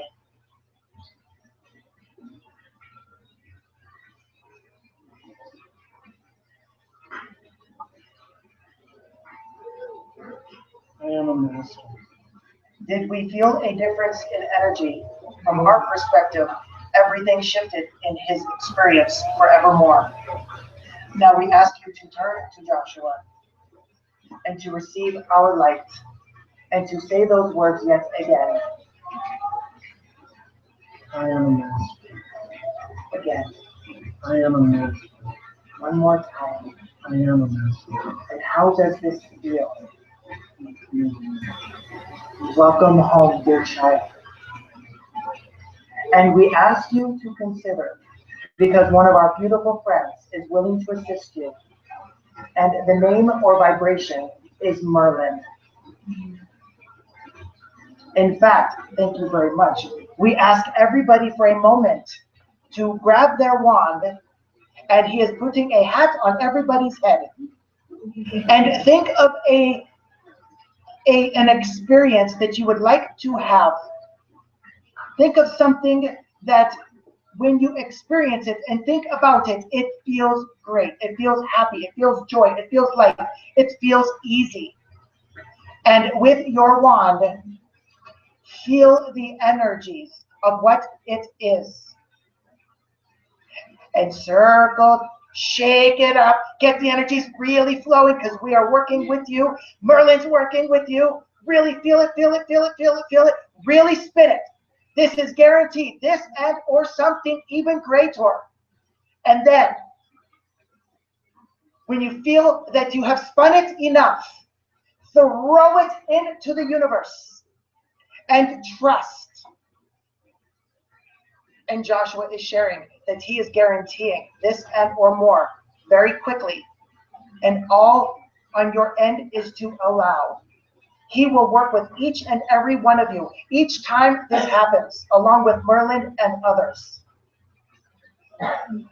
I am a master. Did we feel a difference in energy? From our perspective, everything shifted in his experience forevermore. Now we ask you to turn to Joshua and to receive our light and to say those words yet again. I am a master. Again. I am a master. One more time. I am a master. And how does this feel? Welcome home, dear child. And we ask you to consider, because one of our beautiful friends is willing to assist you, and the name or vibration is Merlin. In fact, thank you very much. We ask everybody for a moment to grab their wand, and he is putting a hat on everybody's head. And think of an experience that you would like to have. Think of something that when you experience it and think about it, it feels great. It feels happy. It feels joy. It feels light. It feels easy. And with your wand, feel the energies of what it is. And circle, shake it up, get the energies really flowing because we are working with you. Merlin's working with you. Really feel it, feel it, feel it, feel it, feel it. Really spin it. This is guaranteed. This and or something even greater. And then, when you feel that you have spun it enough, throw it into the universe and trust. And Joshua is sharing that he is guaranteeing this and or more very quickly. And all on your end is to allow. He will work with each and every one of you each time this happens, along with Merlin and others.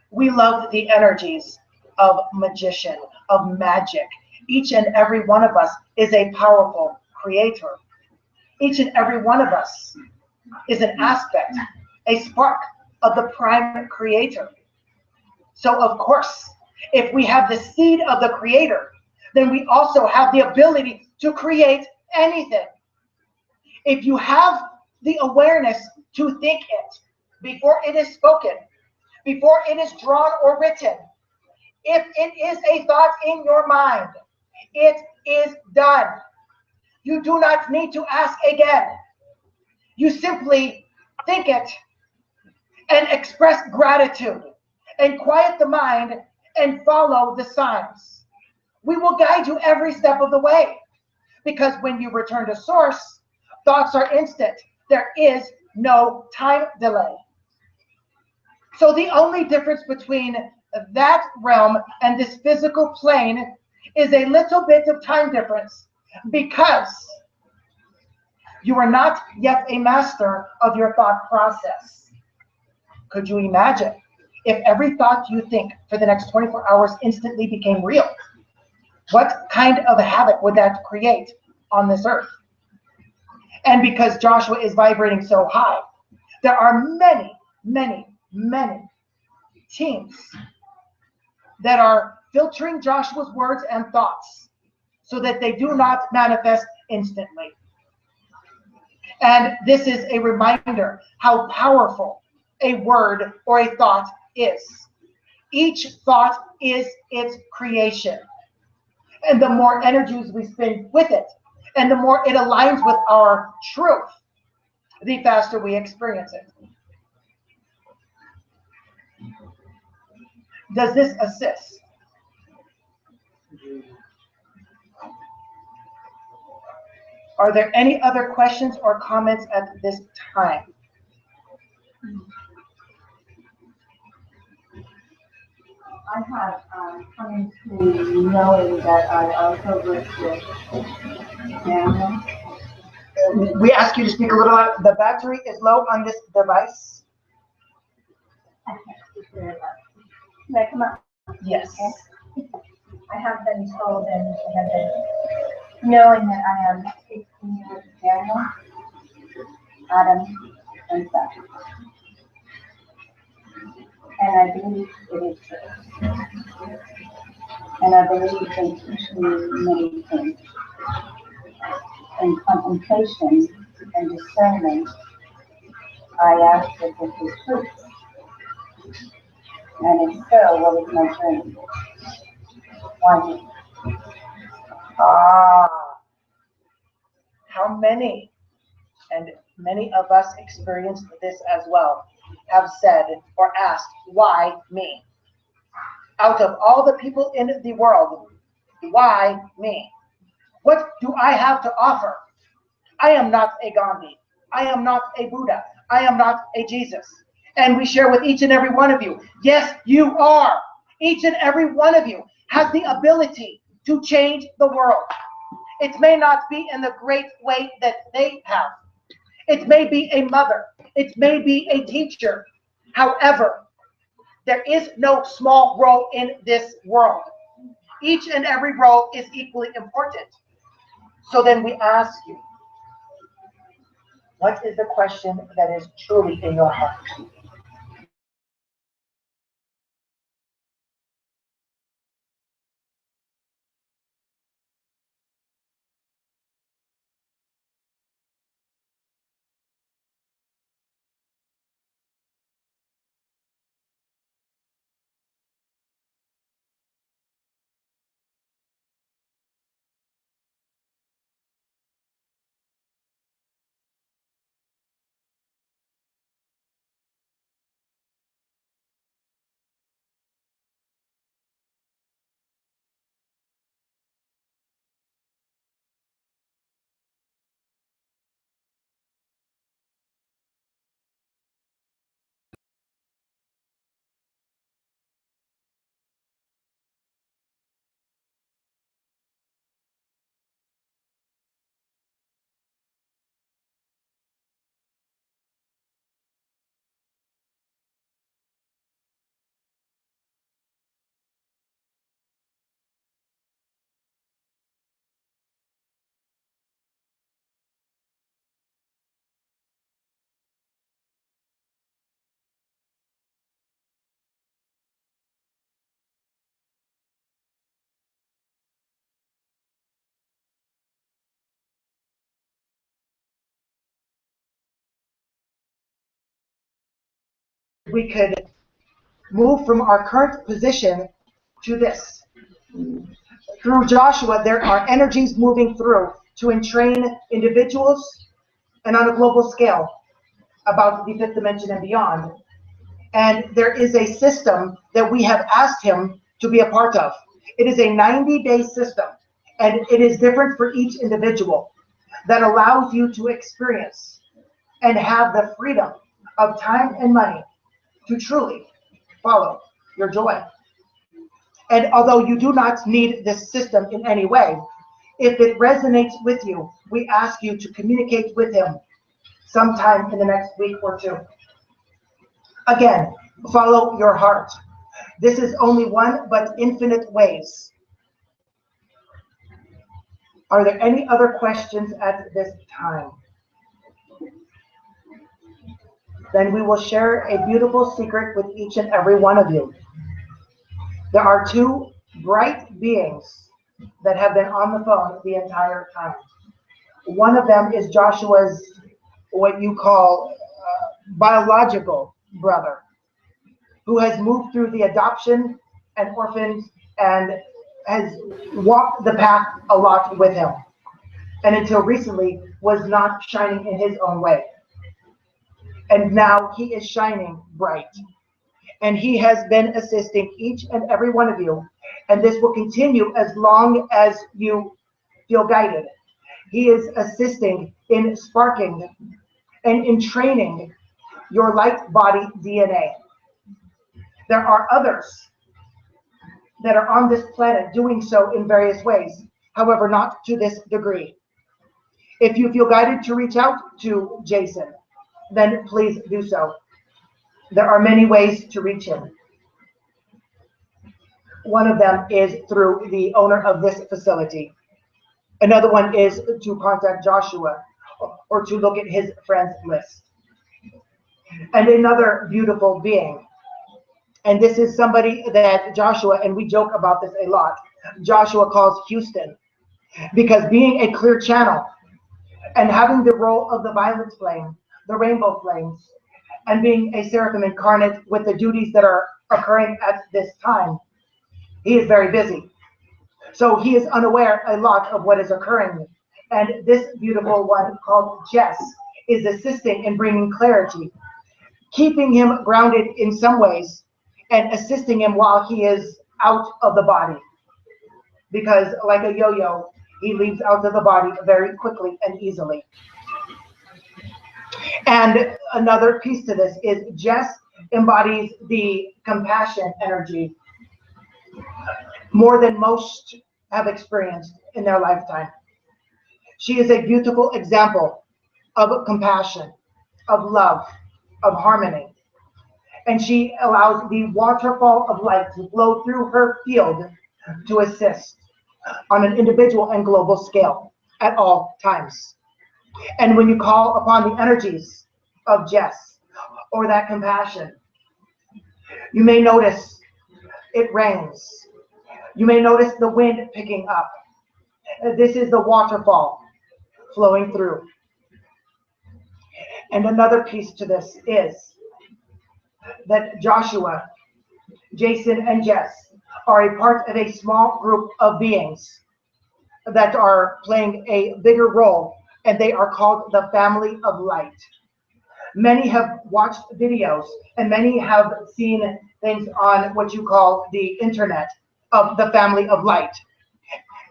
We love the energies of magician, of magic. Each and every one of us is a powerful creator. Each and every one of us is an aspect, a spark of the prime creator. So of course, if we have the seed of the creator, then we also have the ability to create anything. If you have the awareness to think it before it is spoken, before it is drawn or written, if it is a thought in your mind, it is done. You do not need to ask again. You simply think it and express gratitude and quiet the mind and follow the signs. We will guide you every step of the way, because when you return to source, thoughts are instant. There is no time delay. So the only difference between that realm and this physical plane is a little bit of time difference, because you are not yet a master of your thought process. Could you imagine if every thought you think for the next 24 hours instantly became real? What kind of a havoc would that create on this earth? And because Joshua is vibrating so high, there are many, many, many teams that are filtering Joshua's words and thoughts so that they do not manifest instantly. And this is a reminder how powerful a word or a thought is. Each thought is its creation. And the more energies we spend with it, and the more it aligns with our truth, the faster we experience it. Does this assist? Are there any other questions or comments at this time? I have coming to knowing that I also work with Daniel. We ask you to speak a little louder. The battery is low on this device. I can't speak very loud. Can I come up? Yes. Okay. I have been told and I have been knowing that I am 16 years Daniel, Adam, and Seth. And I believe it is true. And I believe they teach me many things. In contemplation and discernment, I ask if this is true. And if so, what is my journey? Why me? Ah, how many, and many of us experienced this as well, have said or asked, why me? Out of all the people in the world, why me? What do I have to offer? I am not a Gandhi. I am not a Buddha. I am not a Jesus. And we share with each and every one of you, yes, you are. Each and every one of you has the ability to change the world. It may not be in the great way that they have. It may be a mother. It may be a teacher. However, there is no small role in this world. Each and every role is equally important. So then we ask you, what is the question that is truly in your heart? We could move from our current position to this. Through Joshua, there are energies moving through to entrain individuals and on a global scale about the fifth dimension and beyond. And there is a system that we have asked him to be a part of. It is a 90-day system, and it is different for each individual that allows you to experience and have the freedom of time and money to truly follow your joy. And although you do not need this system in any way, if it resonates with you, we ask you to communicate with him sometime in the next week or two. Again, follow your heart. This is only one but infinite ways. Are there any other questions at this time? Then we will share a beautiful secret with each and every one of you. There are two bright beings that have been on the phone the entire time. One of them is Joshua's, what you call biological brother, who has moved through the adoption and orphans and has walked the path a lot with him, and until recently was not shining in his own way. And now he is shining bright. And he has been assisting each and every one of you. And this will continue as long as you feel guided. He is assisting in sparking and in training your light body DNA. There are others that are on this planet doing so in various ways, however, not to this degree. If you feel guided to reach out to Jason, then please do so. There are many ways to reach him. One of them is through the owner of this facility. Another one is to contact Joshua or to look at his friends list. And another beautiful being, and this is somebody that Joshua, and we joke about this a lot, Joshua calls Houston, because being a clear channel and having the role of the violet flame, the rainbow flames, and being a seraphim incarnate with the duties that are occurring at this time, he is very busy. So he is unaware a lot of what is occurring. And this beautiful one called Jess is assisting in bringing clarity, keeping him grounded in some ways, and assisting him while he is out of the body. Because like a yo-yo, he leaves out of the body very quickly and easily. And another piece to this is Jess embodies the compassion energy more than most have experienced in their lifetime. She is a beautiful example of compassion, of love, of harmony. And she allows the waterfall of light to flow through her field to assist on an individual and global scale at all times. And when you call upon the energies of Jess or that compassion, you may notice it rains. You may notice the wind picking up. This is the waterfall flowing through. And another piece to this is that Joshua, Jason, and Jess are a part of a small group of beings that are playing a bigger role, and they are called the Family of Light. Many have watched videos, and many have seen things on what you call the internet of the Family of Light.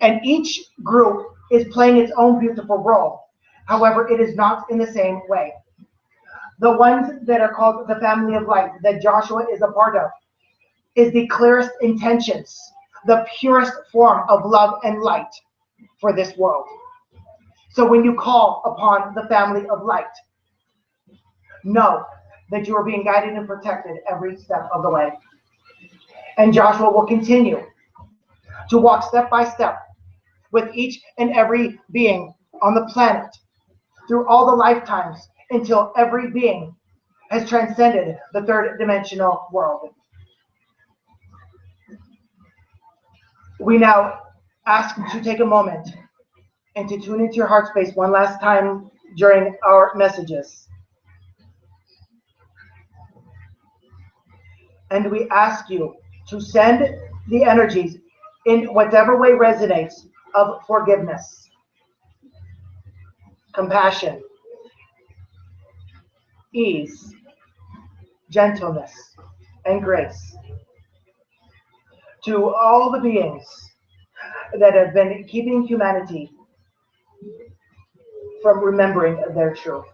And each group is playing its own beautiful role. However, it is not in the same way. The ones that are called the Family of Light, that Joshua is a part of, is the clearest intentions, the purest form of love and light for this world. So when you call upon the Family of Light, know that you are being guided and protected every step of the way. And Joshua will continue to walk step by step with each and every being on the planet through all the lifetimes until every being has transcended the third dimensional world. We now ask you to take a moment and to tune into your heart space one last time during our messages. And we ask you to send the energies in whatever way resonates of forgiveness, compassion, ease, gentleness, and grace to all the beings that have been keeping humanity from remembering their truth.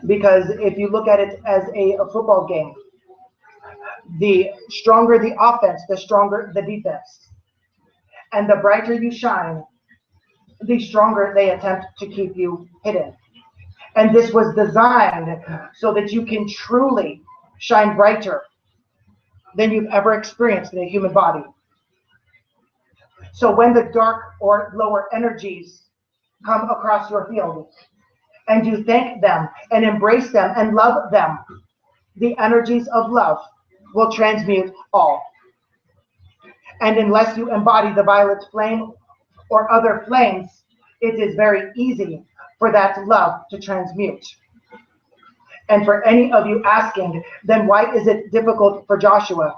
Because if you look at it as a football game, the stronger the offense, the stronger the defense. And the brighter you shine, the stronger they attempt to keep you hidden. And this was designed so that you can truly shine brighter than you've ever experienced in a human body. So when the dark or lower energies come across your field, and you thank them and embrace them and love them, the energies of love will transmute all. And unless you embody the violet flame or other flames, it is very easy for that love to transmute. And for any of you asking, then why is it difficult for Joshua?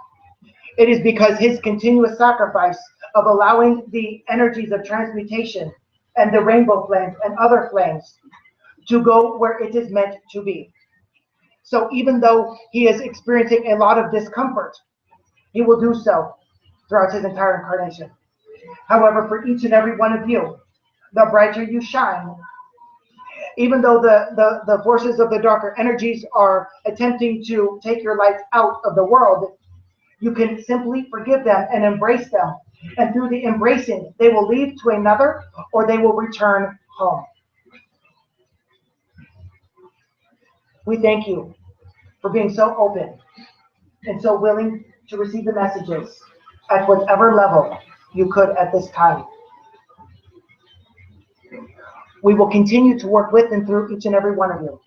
It is because his continuous sacrifice of allowing the energies of transmutation and the rainbow flames and other flames to go where it is meant to be. So even though he is experiencing a lot of discomfort, he will do so throughout his entire incarnation. However, for each and every one of you, the brighter you shine, even though the forces of the darker energies are attempting to take your light out of the world, you can simply forgive them and embrace them. And through the embracing, they will leave to another or they will return home. We thank you for being so open and so willing to receive the messages at whatever level you could at this time. We will continue to work with and through each and every one of you.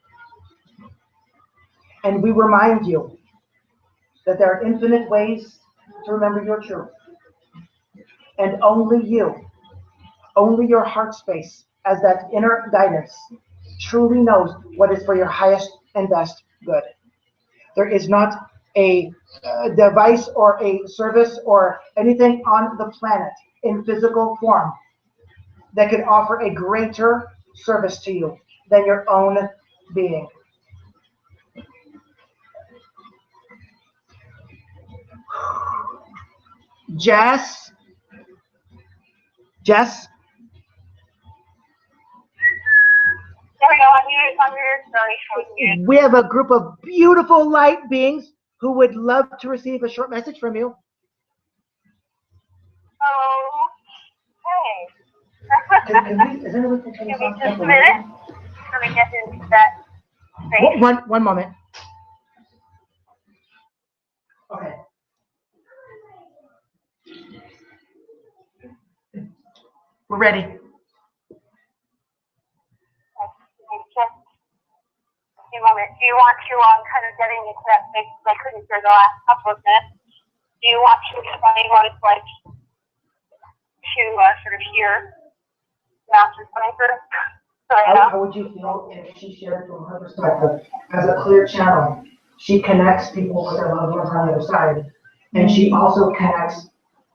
And we remind you that there are infinite ways to remember your truth. And only you, only your heart space as that inner guidance truly knows what is for your highest and best good. There is not a device or a service or anything on the planet in physical form that could offer a greater service to you than your own being. Jess? There we go, I'm here, sorry. We have a group of beautiful light beings who would love to receive a short message from you. Oh, hey. Is anyone Give me just a minute. Let me get into that space. One moment. Okay. We're ready. Just a moment. Do you want to, kind of getting into that space, because I couldn't hear the last couple of minutes. Do you want to explain what it's like to sort of hear masters coming through? How would you feel if she shared from her perspective as a clear channel? She connects people with their loved ones on the other side, and she also connects,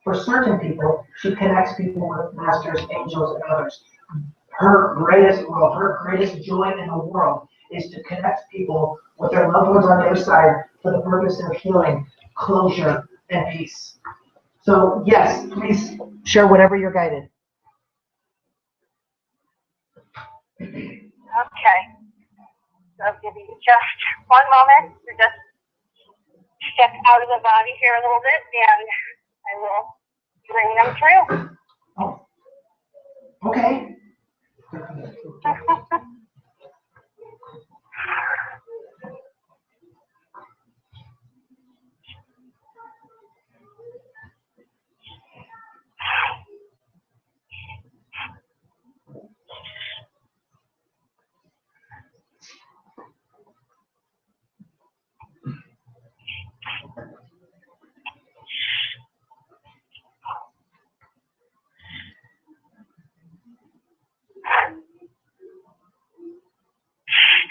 for certain people, she connects people with masters, angels, and others. Her greatest role, her greatest joy in the world is to connect people with their loved ones on the other side for the purpose of healing, closure, and peace. So yes, please share whatever you're guided. Okay. So I'll give you just one moment to just step out of the body here a little bit, and I will bring them through. Oh, okay.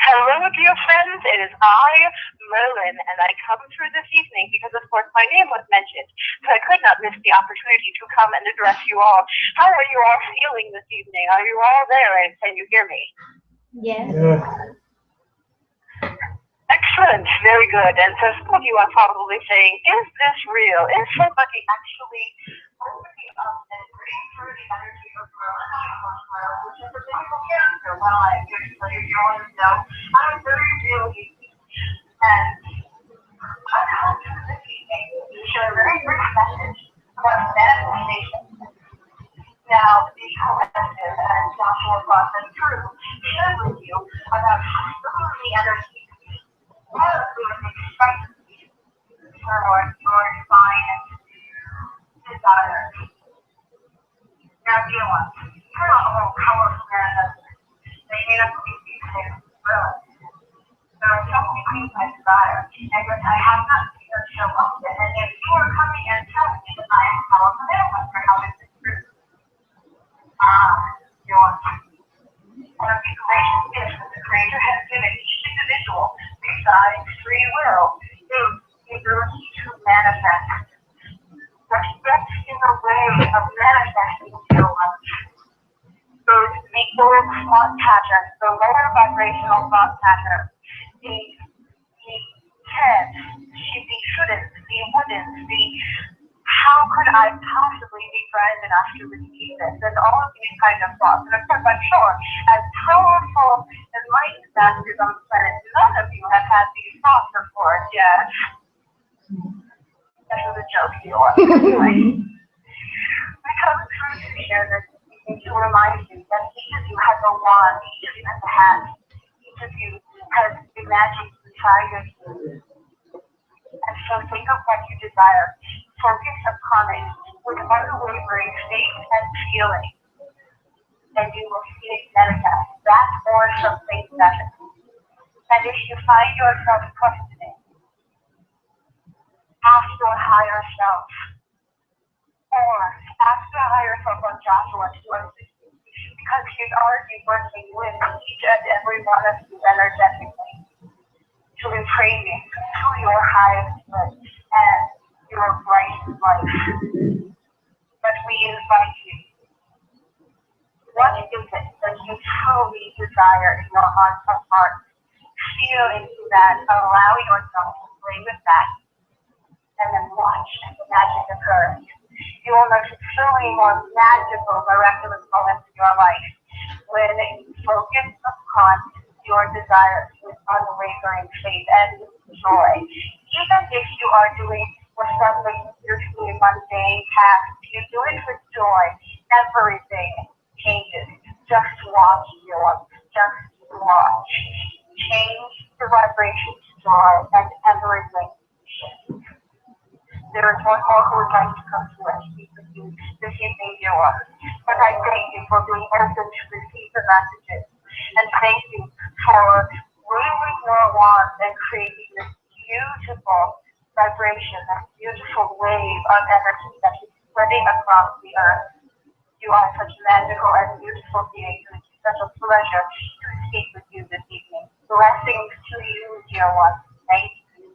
Hello, dear friends. It is I, Merlin, and I come through this evening because, of course, my name was mentioned. So I could not miss the opportunity to come and address you all. How are you all feeling this evening? Are you all there, and can you hear me? Yes. Excellent. Very good. And so some of you are probably saying, is this real? Is somebody actually opening up and bringing through the energy of Merlin, which is a physical character? Well, I'm here to tell you all know I'm very real easy. And I'm come to this evening to share a very brief message about manifestation. Now, the collective and Joshua process through share with you about how the energy for your divine desire. Now, dear ones, you're not a little powerful manifestor. They may not be today, really. There are so many things I desire, and yet I have not seen them show up yet. And if you are coming and telling me that I am a powerful manifestor, how is this true? Dear ones, one of the gracious gifts that the Creator has given each individual besides free will is the ability to manifest. What gets in the way of manifesting your life is the old thought pattern, the lower vibrational thought pattern, the can't, the shouldn't, the wouldn't, the how could I possibly be grand enough to receive this? And all of these kind of thoughts. And of course, I'm sure, as powerful and enlightened masters on the planet, none of you have had these thoughts before yet. That was a joke, you are. I come through to share this to remind you that each of you has a wand, each of you has a hat, each of you has the magic inside of you. And So think of what you desire. Focus upon it with unwavering faith and feeling, and you will see it manifest. That or something better. And if you find yourself questioning, ask your higher self, or ask your higher self on Joshua 2:16, because he's already working with each and every one of you energetically to refrain you to your highest good and your brightest life. But we invite you. What is it that you truly desire in your heart of hearts? Feel into that, allow yourself to play with that, and then watch the magic occur. You will notice so many more magical, miraculous moments in your life when you focus upon your desires with unwavering faith and joy. Even if you are doing what something usually mundane task, you do it with joy. Everything changes. Just watch, just watch. Change the vibration to joy and everything shifts. There is one more who would like to come to and speak with you this evening, dear one. But I thank you for being open to receive the messages. And thank you for waving your wand and creating this beautiful vibration, this beautiful wave of energy that is spreading across the earth. You are such magical and beautiful beings, and it's such a pleasure to speak with you this evening. Blessings to you, dear one. Thank you.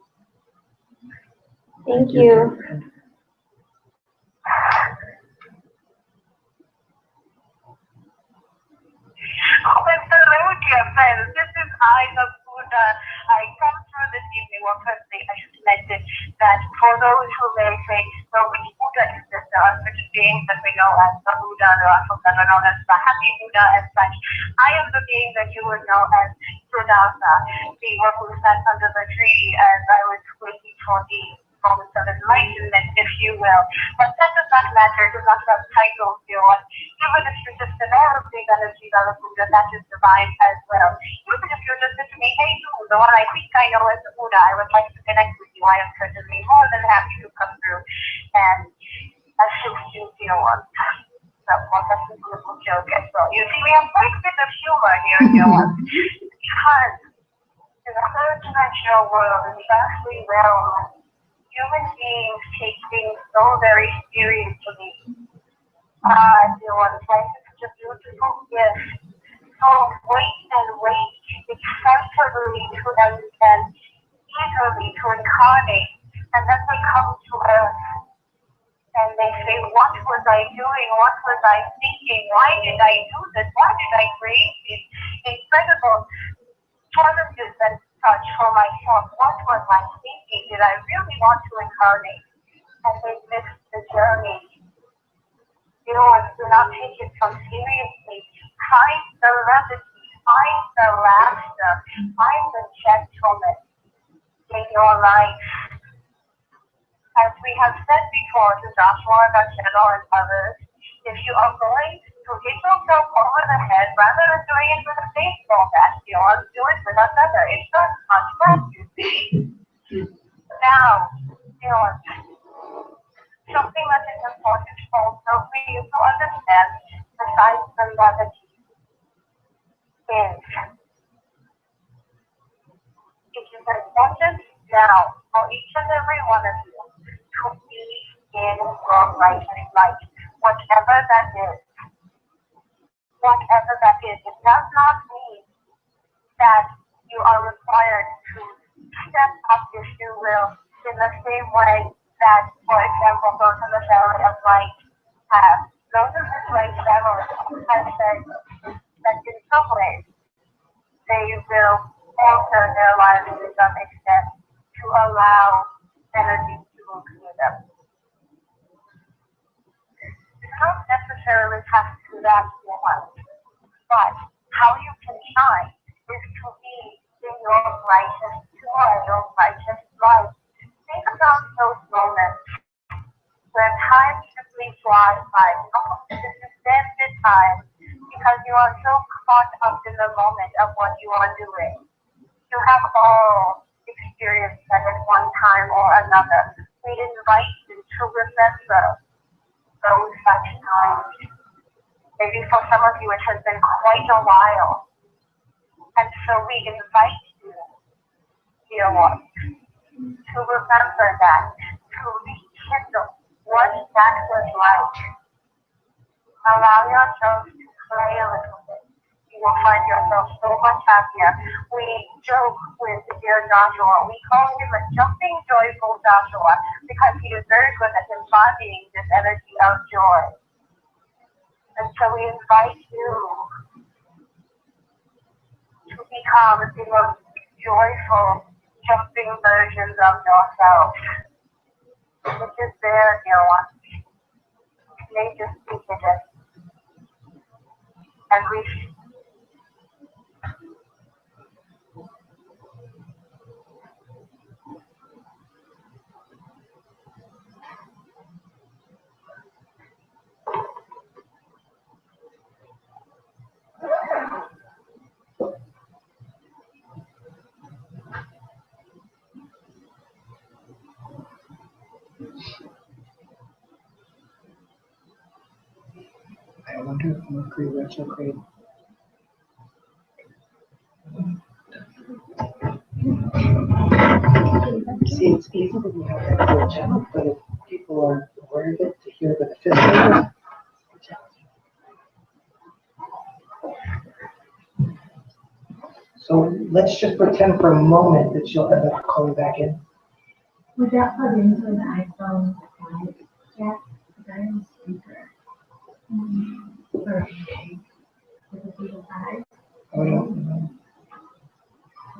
Thank you. Oh, hello, dear friends. This is I, the Buddha. I come through this evening. Well, firstly, I should mention that for those who may say, so which Buddha is this? There are such beings that we know as the Buddha. There are some that are known as the Happy Buddha and such. I am the being that you would know as Buddhasa, the one who sat under the tree as I was waiting for the moments of enlightenment, if you will. But that does not matter. It does not have titles, dear one. Even if you're just an aerospace energy of a Buddha, that is divine as well. Even if you're just to me, hey, you, the one I think I know as the Buddha, I would like to connect with you. I am certainly more than happy to come through and assist you, dear one. So, well, that's a little joke as well. You see, we have quite a bit of humor here, dear one. Because in the third dimensional world, in the earthly realm, human beings take things so very seriously. Dear one, life is such a beautiful gift. So wait, excessively to and eagerly to incarnate. And then they come to earth and they say, what was I doing? What was I thinking? Why did I do this? Why did I create these incredible challenges and such for myself? What was I thinking? Did I really want to incarnate? And they missed the journey. You know, do not take it so seriously. Find the levity, find the laughter, find the gentleness in your life. As we have said before to Joshua, Marcelo, and others, if you are going to hit yourself over the head, rather than doing it with a baseball bat, you want to do it with a feather. It does not work, you see. Now, you know, something that is important also for you to understand, besides the levity, is it is important now for each and every one of you to be in your right light, whatever that is. Whatever that is, it does not mean that you are required to step up, if you will, in the same way that, for example, those in the family of light have. Those in this light family have said that in some ways they will alter their lives to some extent to allow energy to move through them. You don't necessarily have to do that once, but how you can shine is to be in your righteous joy, your righteous life. Think about those moments where time simply flies by. Almost this is extended time because you are so caught up in the moment of what you are doing. You have all experienced experienced them at one time or another. We invite you to remember those such times. Maybe for some of you it has been quite a while. And so we invite you, dear ones, to remember that, to rekindle what that was like. Allow yourself to play a little bit. You will find yourself so much happier. We joke with dear Joshua. We call him a jumping, joyful Joshua because he is very good at embodying this energy of joy. And so we invite you to become the most joyful, jumping versions of yourself. Which is there, dear ones. May just speak it in. And we I wonder if Mercury retrograde. See, it's easy when you have that full channel, but if people are aware of it, to hear that it feels so let's just pretend for a moment that you'll end up calling back in. Would that plug into an iPhone 5 jack? Because I am a speaker. For the Google 5. Oh, I don't know.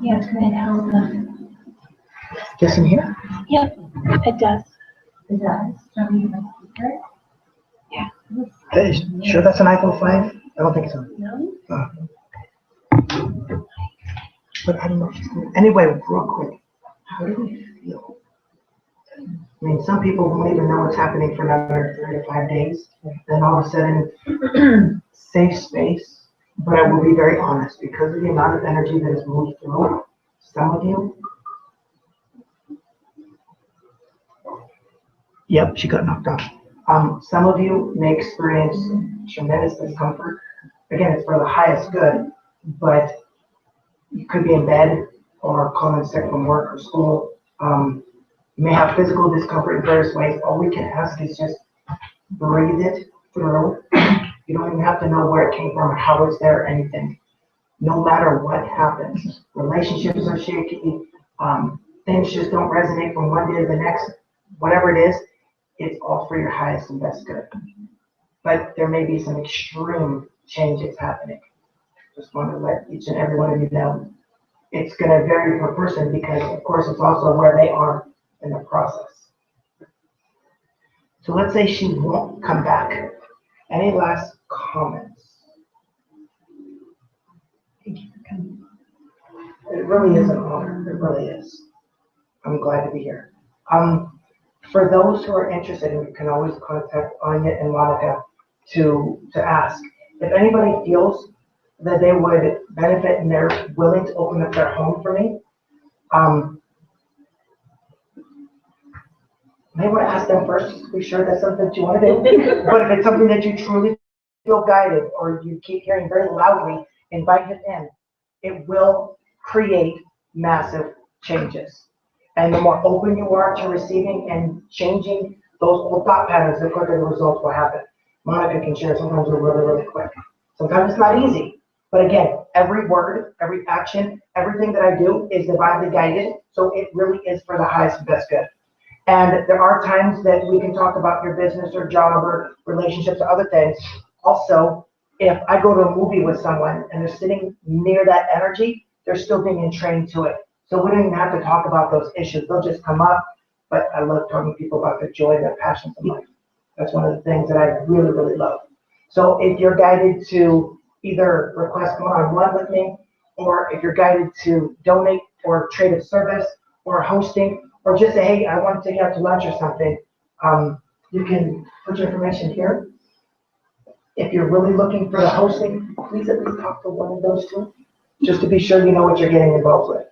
Yeah, it helps. Yes, in here? Yep, it does. It does. Show me my speaker. Yeah. Hey, sure that's an iPhone 5? I don't think so. No? But I don't know. Anyway, real quick, how do we feel? I mean, some people won't even know what's happening for another 3 to 5 days. Then all of a sudden, safe space. But I will be very honest, because of the amount of energy that has moved through, some of you. Yep, she got knocked off. Some of you may experience tremendous discomfort. Again, it's for the highest good, but you could be in bed or calling sick from work or school. You may have physical discomfort in various ways. All we can ask is just breathe it through. You don't even have to know where it came from or how it's there or anything. No matter what happens, relationships are shaky, things just don't resonate from one day to the next. Whatever it is, it's all for your highest and best good. But there may be some extreme changes happening. Just want to let each and every one of you know. It's going to vary per person because, of course, it's also where they are in the process. So let's say she won't come back. Any last comments? Thank you for coming. It really is an honor. It really is. I'm glad to be here. For those who are interested, you can always contact Anya and Monica to ask. If anybody feels that they would benefit and they're willing to open up their home for me, may want to ask them first just to be sure that's something that you want to do. But if it's something that you truly feel guided or you keep hearing very loudly, invite it in. It will create massive changes. And the more open you are to receiving and changing those old thought patterns, the quicker the results will happen. Monica can share, sometimes they're really, really quick. Sometimes it's not easy. But again, every word, every action, everything that I do is divinely guided. So it really is for the highest and best good. And there are times that we can talk about your business or job or relationships or other things. Also, if I go to a movie with someone and they're sitting near that energy, they're still being entrained to it. So we don't even have to talk about those issues. They'll just come up. But I love talking to people about their joy, their passions in life. That's one of the things that I really, really love. So if you're guided to either request one-on-one with me, or if you're guided to donate or trade of service or hosting, or just say, hey, I want to take you out to lunch or something, you can put your information here. If you're really looking for the hosting, please at least talk to one of those two, just to be sure you know what you're getting involved with.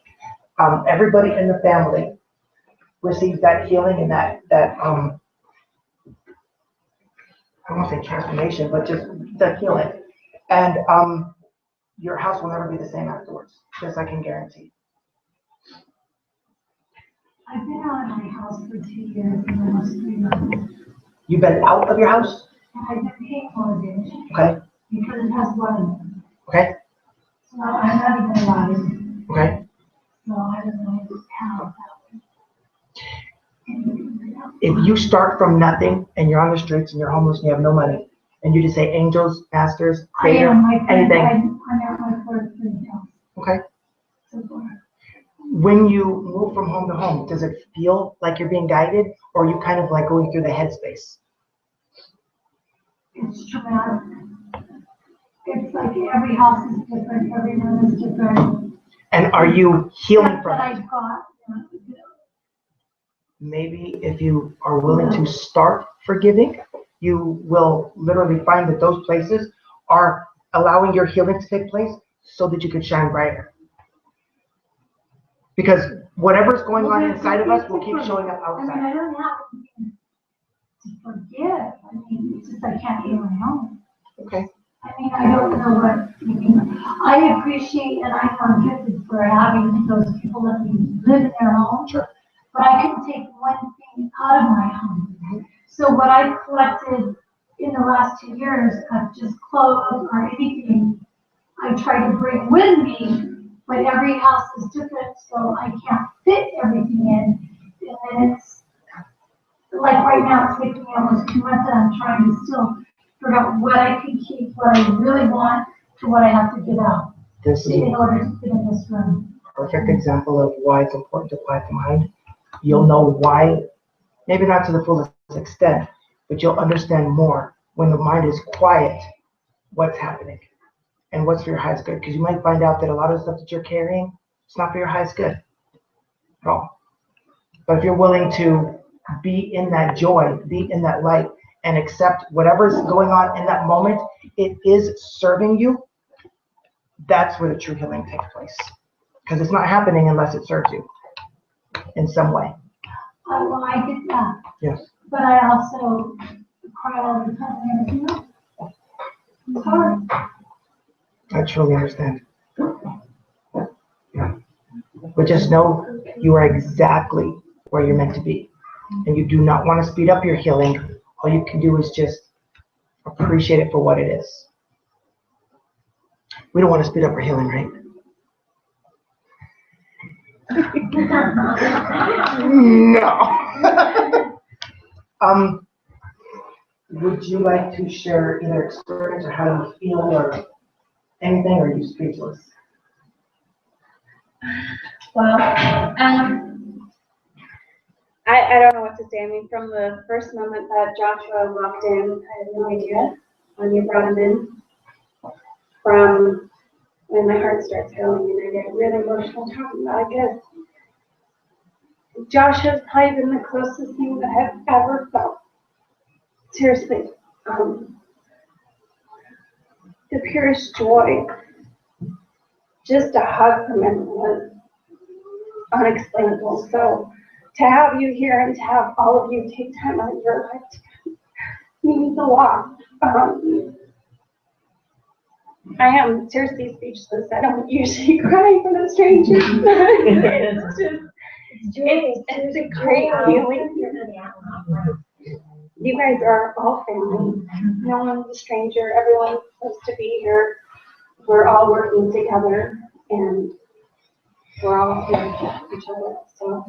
everybody in the family receives that healing and that I don't want to say transformation, but just the healing. And your house will never be the same afterwards. This I can guarantee. I've been out of my house for 2 years and almost 3 months. You've been out of your house? And I've been paying mortgage. Okay. Because it has one of them. Okay. So I'm not even allowed in. Okay. So I don't know how If you start from nothing and you're on the streets and you're homeless and you have no money, and you just say angels, masters, creator, anything. I'm at my first house. Okay. So far. When you move from home to home, does it feel like you're being guided, or are you kind of like going through the headspace? It's traumatic. It's like every house is different, every room is different. And are you healing from That it? I've got. Maybe if you are willing to start forgiving, you will literally find that those places are allowing your healing to take place so that you can shine brighter. Because whatever's going on inside of us will keep showing up I mean, outside. I don't have to forgive. I mean, it's just I can't heal my own. Okay. I mean, I don't know what you mean. I appreciate and I'm forgiving for having those people that we live in their home. Sure. But I can take one thing out of my home. So what I've collected in the last 2 years of just clothes or anything, I try to bring with me, but every house is different, so I can't fit everything in. And then it's, like right now, it's taking me almost 2 months and I'm trying to still figure out what I can keep, what I really want, to what I have to get out. This is In a order to fit in this room. perfect example of why it's important to quiet the mind. You'll know why, maybe not to the fullest extent, but you'll understand more when the mind is quiet, what's happening and what's for your highest good. Because you might find out that a lot of the stuff that you're carrying, it's not for your highest good at all. But if you're willing to be in that joy, be in that light, and accept whatever's going on in that moment, it is serving you, that's where the true healing takes place. Because it's not happening unless it serves you in some way. Well, I get that. Yes. But I also cry all the time and everything else. It's hard. I truly understand. Yeah. But just know you are exactly where you're meant to be. And you do not want to speed up your healing. All you can do is just appreciate it for what it is. We don't want to speed up our healing, right? No. Would you like to share either experience or how you feel or anything, or are you speechless? Well, I don't know what to say. I mean, from the first moment that Joshua walked in, I had no idea when you brought him in. From when my heart starts going and I get really emotional talking about it, because Josh has probably been the closest thing that I've ever felt. Seriously. The purest joy. Just a hug from him was unexplainable. So to have you here and to have all of you take time out of your life means a lot. I am seriously speechless. I don't usually cry in front of strangers. It's a great feeling. You guys are all family. No one's a stranger. Everyone's supposed to be here. We're all working together and we're all here for each other. So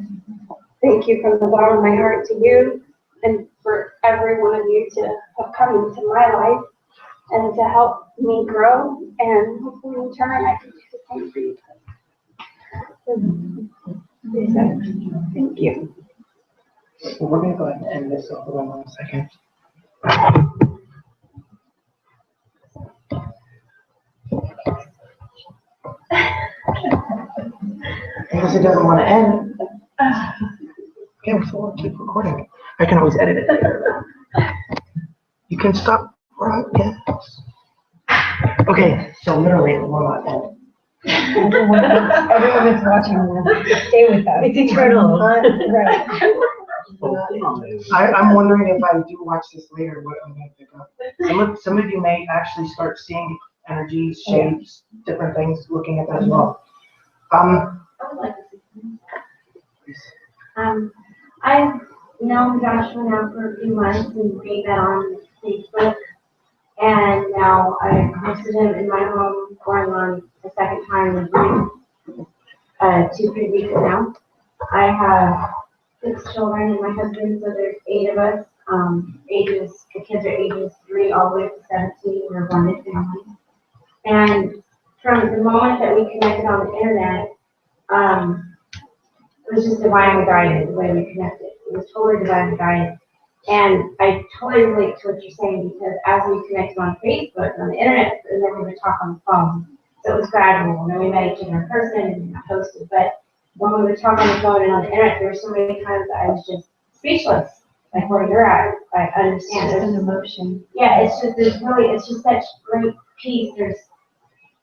thank you from the bottom of my heart to you and for every one of you to have come into my life and to help me grow, and hopefully in turn I can do the same for you. Thank you. Well, we're going to go ahead and end this. So hold on 1 second. Because it doesn't want to end. Okay, so we'll keep recording. I can always edit it later. You can stop right. Yes. Okay, so literally it will not end. Everyone that's watching will stay with us. It's eternal. Right. I'm wondering if I do watch this later, what I'm gonna pick up. Some of you may actually start seeing energies, shapes, different things, looking at that as well. I would like to see. I've known Joshua now for a few months and we met on Facebook. And now I've hosted him in my home going on the second time in 2-3 weeks now. I have 6 children and my husband, so there's 8 of us. The kids are ages 3 all the way to 17. We're a blended family. And from the moment that we connected on the internet, it was just divinely guided the way we connected. It was totally divinely guided. And I totally relate to what you're saying because as we connected on Facebook, on the internet, and then we would talk on the phone. So it was gradual. And then we met each other in person and we hosted. But when we would talk on the phone and on the internet, there were so many times that I was just speechless. Like where you're at, I understand. It's just an emotion. Yeah, it's just such great peace. There's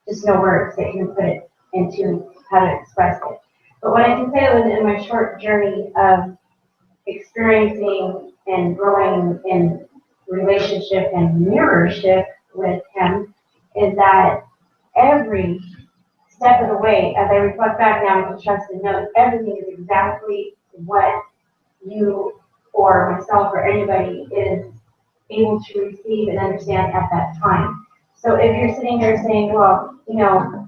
just no words that you can put it into how to express it. But what I can say was in my short journey of experiencing and growing in relationship and mirrorship with him is that every step of the way, as I reflect back now and trust and know, everything is exactly what you or myself or anybody is able to receive and understand at that time. So if you're sitting there saying, well,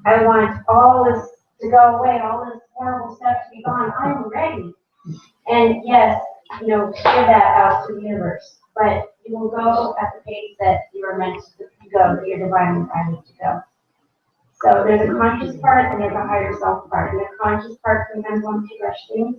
I want all this to go away, all this horrible stuff to be gone, I'm ready. And yes, give that out to the universe, but you will go at the pace that you are meant to go, that you're divinely guided to go. So there's a conscious part and there's a higher self part. And the conscious part sometimes wants to rush things,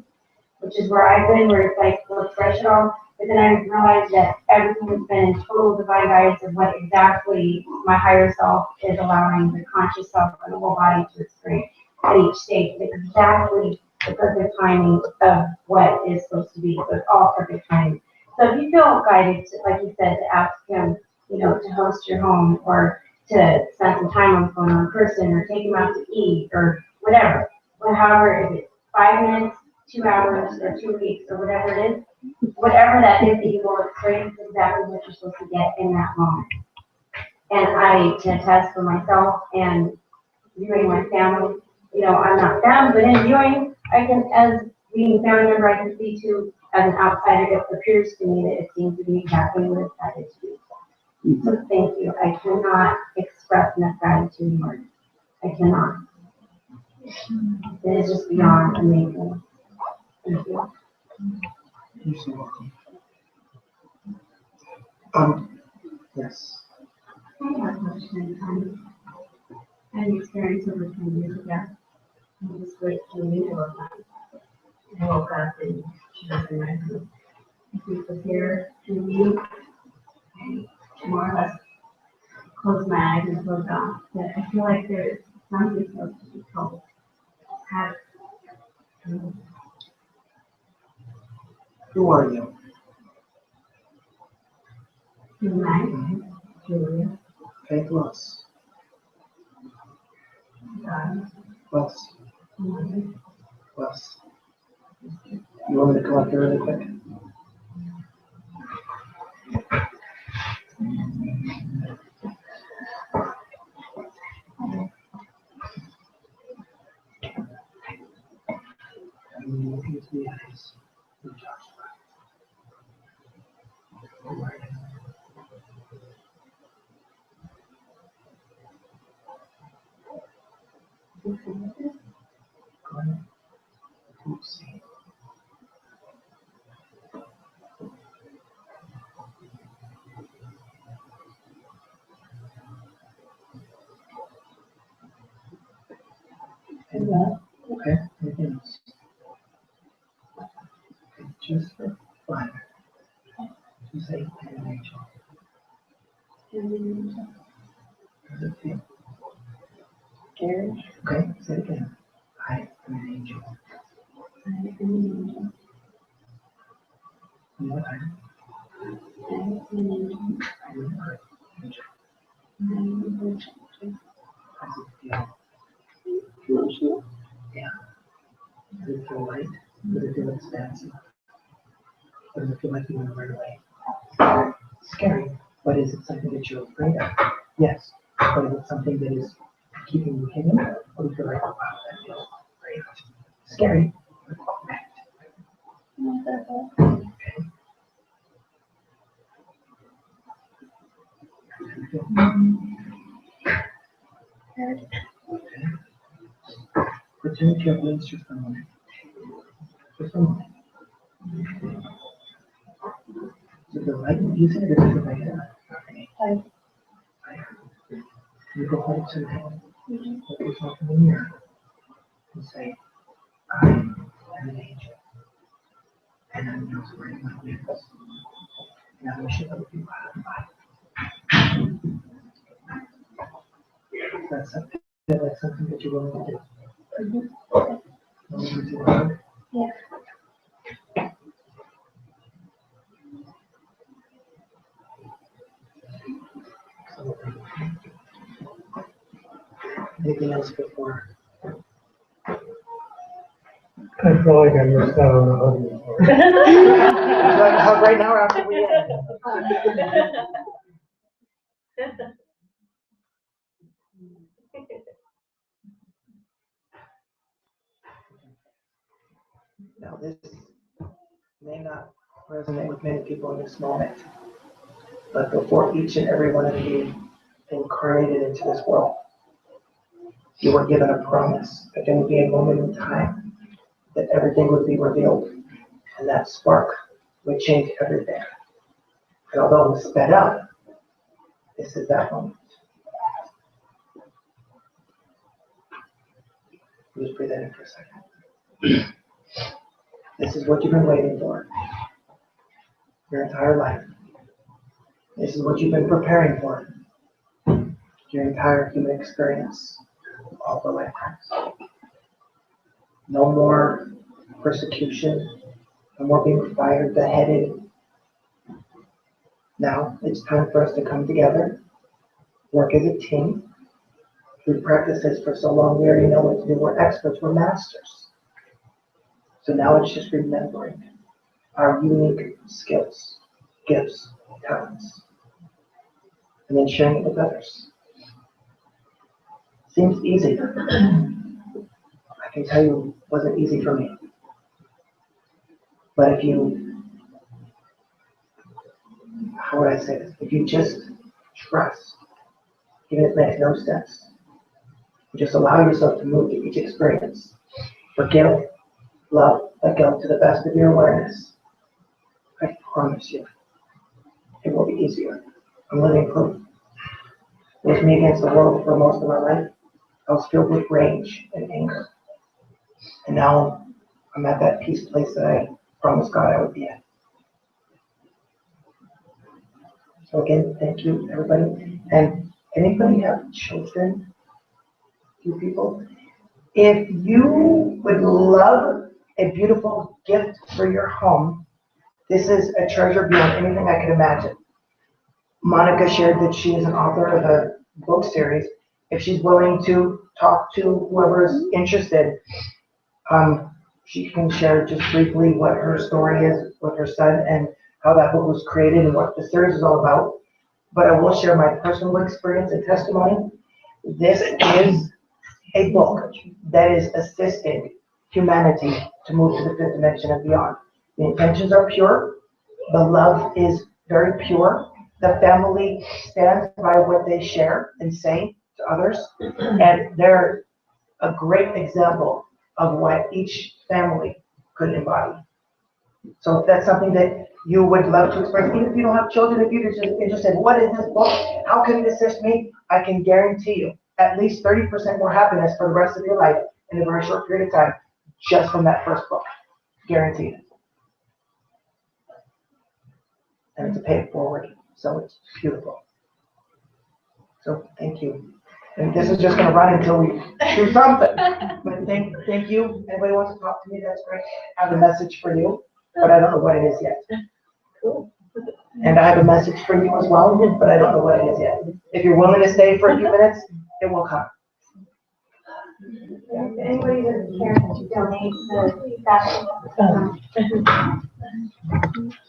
which is where I've been, where it's like, let's rush it all. But then I realized that everything has been in total divine guidance of what exactly my higher self is allowing the conscious self and the whole body to experience at each stage. It's exactly the perfect timing of what is supposed to be. So it's all perfect timing. So if you feel guided, to, like you said, to ask him, to host your home or to spend some time on the phone or in person or take him out to eat or whatever. But however, if it's 5 minutes, 2 hours, or 2 weeks, or whatever it is, whatever that is that you will experience is exactly what you're supposed to get in that moment. And I can attest for myself and viewing my family, I'm not them, but in viewing, I can, as being a family member, I can see too, as an outsider, it appears to me that it seems to be exactly what it's guided to be. So thank you. I cannot express enough gratitude in words. I cannot. It is just beyond amazing. Thank you. You're so welcome. Yes. I have a question. I had an experience over 10 years ago. I was late to a meeting one time. I woke up and she was in my room. He was here to me. I more or less closed my eyes and closed off. But I feel like there's something supposed to be told. Who are you? Tonight, Julia. Okay, plus. God. Plus. Mother. Plus. You want me to collect it really quick? Look into the eyes of Joshua. Who are you? Oopsie. And that, okay, anything else? Okay, just for fun. Just say, I'm an angel. How does it feel? Scared. Okay, say it again. I am an angel. I am an angel. One more time. I am an angel. You are an angel. I am an angel. How does it feel? Feel Yeah. Does it feel light? Does it feel expansive? Or does it feel like you want to run away? Scary, but is it something that you're afraid of? Yes. But is it something that is keeping you hidden? Or do you feel like, oh, wow, that feels great? Scary. Pretend you have wings just for a moment. Just a moment. So the light using it is the right hand. You go hold to the hand. Look yourself in the mirror and say, I am an angel. And I'm not spreading my wings. And I'm wishing other people have life. That's something that you're willing to do. Willing to do hard? Yeah. Anything else before? I feel like I missed out on a hug before. Would you like a hug right now or after we end? Now this may not resonate with many people in this moment, but before each and every one of you incarnated into this world, you were given a promise that there would be a moment in time that everything would be revealed, and that spark would change everything. And although it was sped up, this is that moment. Just breathe that in for a second. This is what you've been waiting for your entire life. This is what you've been preparing for your entire human experience, all the lifetimes. No more persecution, no more being fired, beheaded. Now it's time for us to come together, work as a team. We've practiced this for so long, we already know what to do. We're experts, we're masters. So now it's just remembering our unique skills, gifts, talents, and then sharing it with others. Seems easy. I can tell you it wasn't easy for me. But if you, how would I say this? If you just trust, even if it makes no sense, you just allow yourself to move to each experience. Forgive, love, let go to the best of your awareness. I promise you, it will be easier. I'm living proof. It was me against the world for most of my life. I was filled with rage and anger. And now I'm at that peace place that I promised God I would be at. So again, thank you, everybody. And anybody have children? You people? If you would love a beautiful gift for your home, this is a treasure beyond anything I could imagine. Monica shared that she is an author of a book series. If she's willing to talk to whoever is interested, she can share just briefly what her story is with her son and how that book was created and what the series is all about. But I will share my personal experience and testimony. This is a book that is assisting humanity to move to the fifth dimension and beyond. The intentions are pure. The love is very pure. The family stands by what they share and say to others. And they're a great example of what each family could embody. So if that's something that you would love to express, even if you don't have children, if you're just interested, what is this book? How can it assist me? I can guarantee you at least 30% more happiness for the rest of your life in a very short period of time, just from that first book. Guaranteed. And it's a pay it forward, so it's beautiful. So thank you. And this is just going to run until we do something. But thank you. Anybody wants to talk to me? That's great. I have a message for you, but I don't know what it is yet. Cool. And I have a message for you as well, but I don't know what it is yet. If you're willing to stay for a few minutes, it will come. If anybody that cares to donate the basket.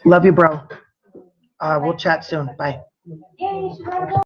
Love you, bro. We'll chat soon. Bye. Yeah, you should go.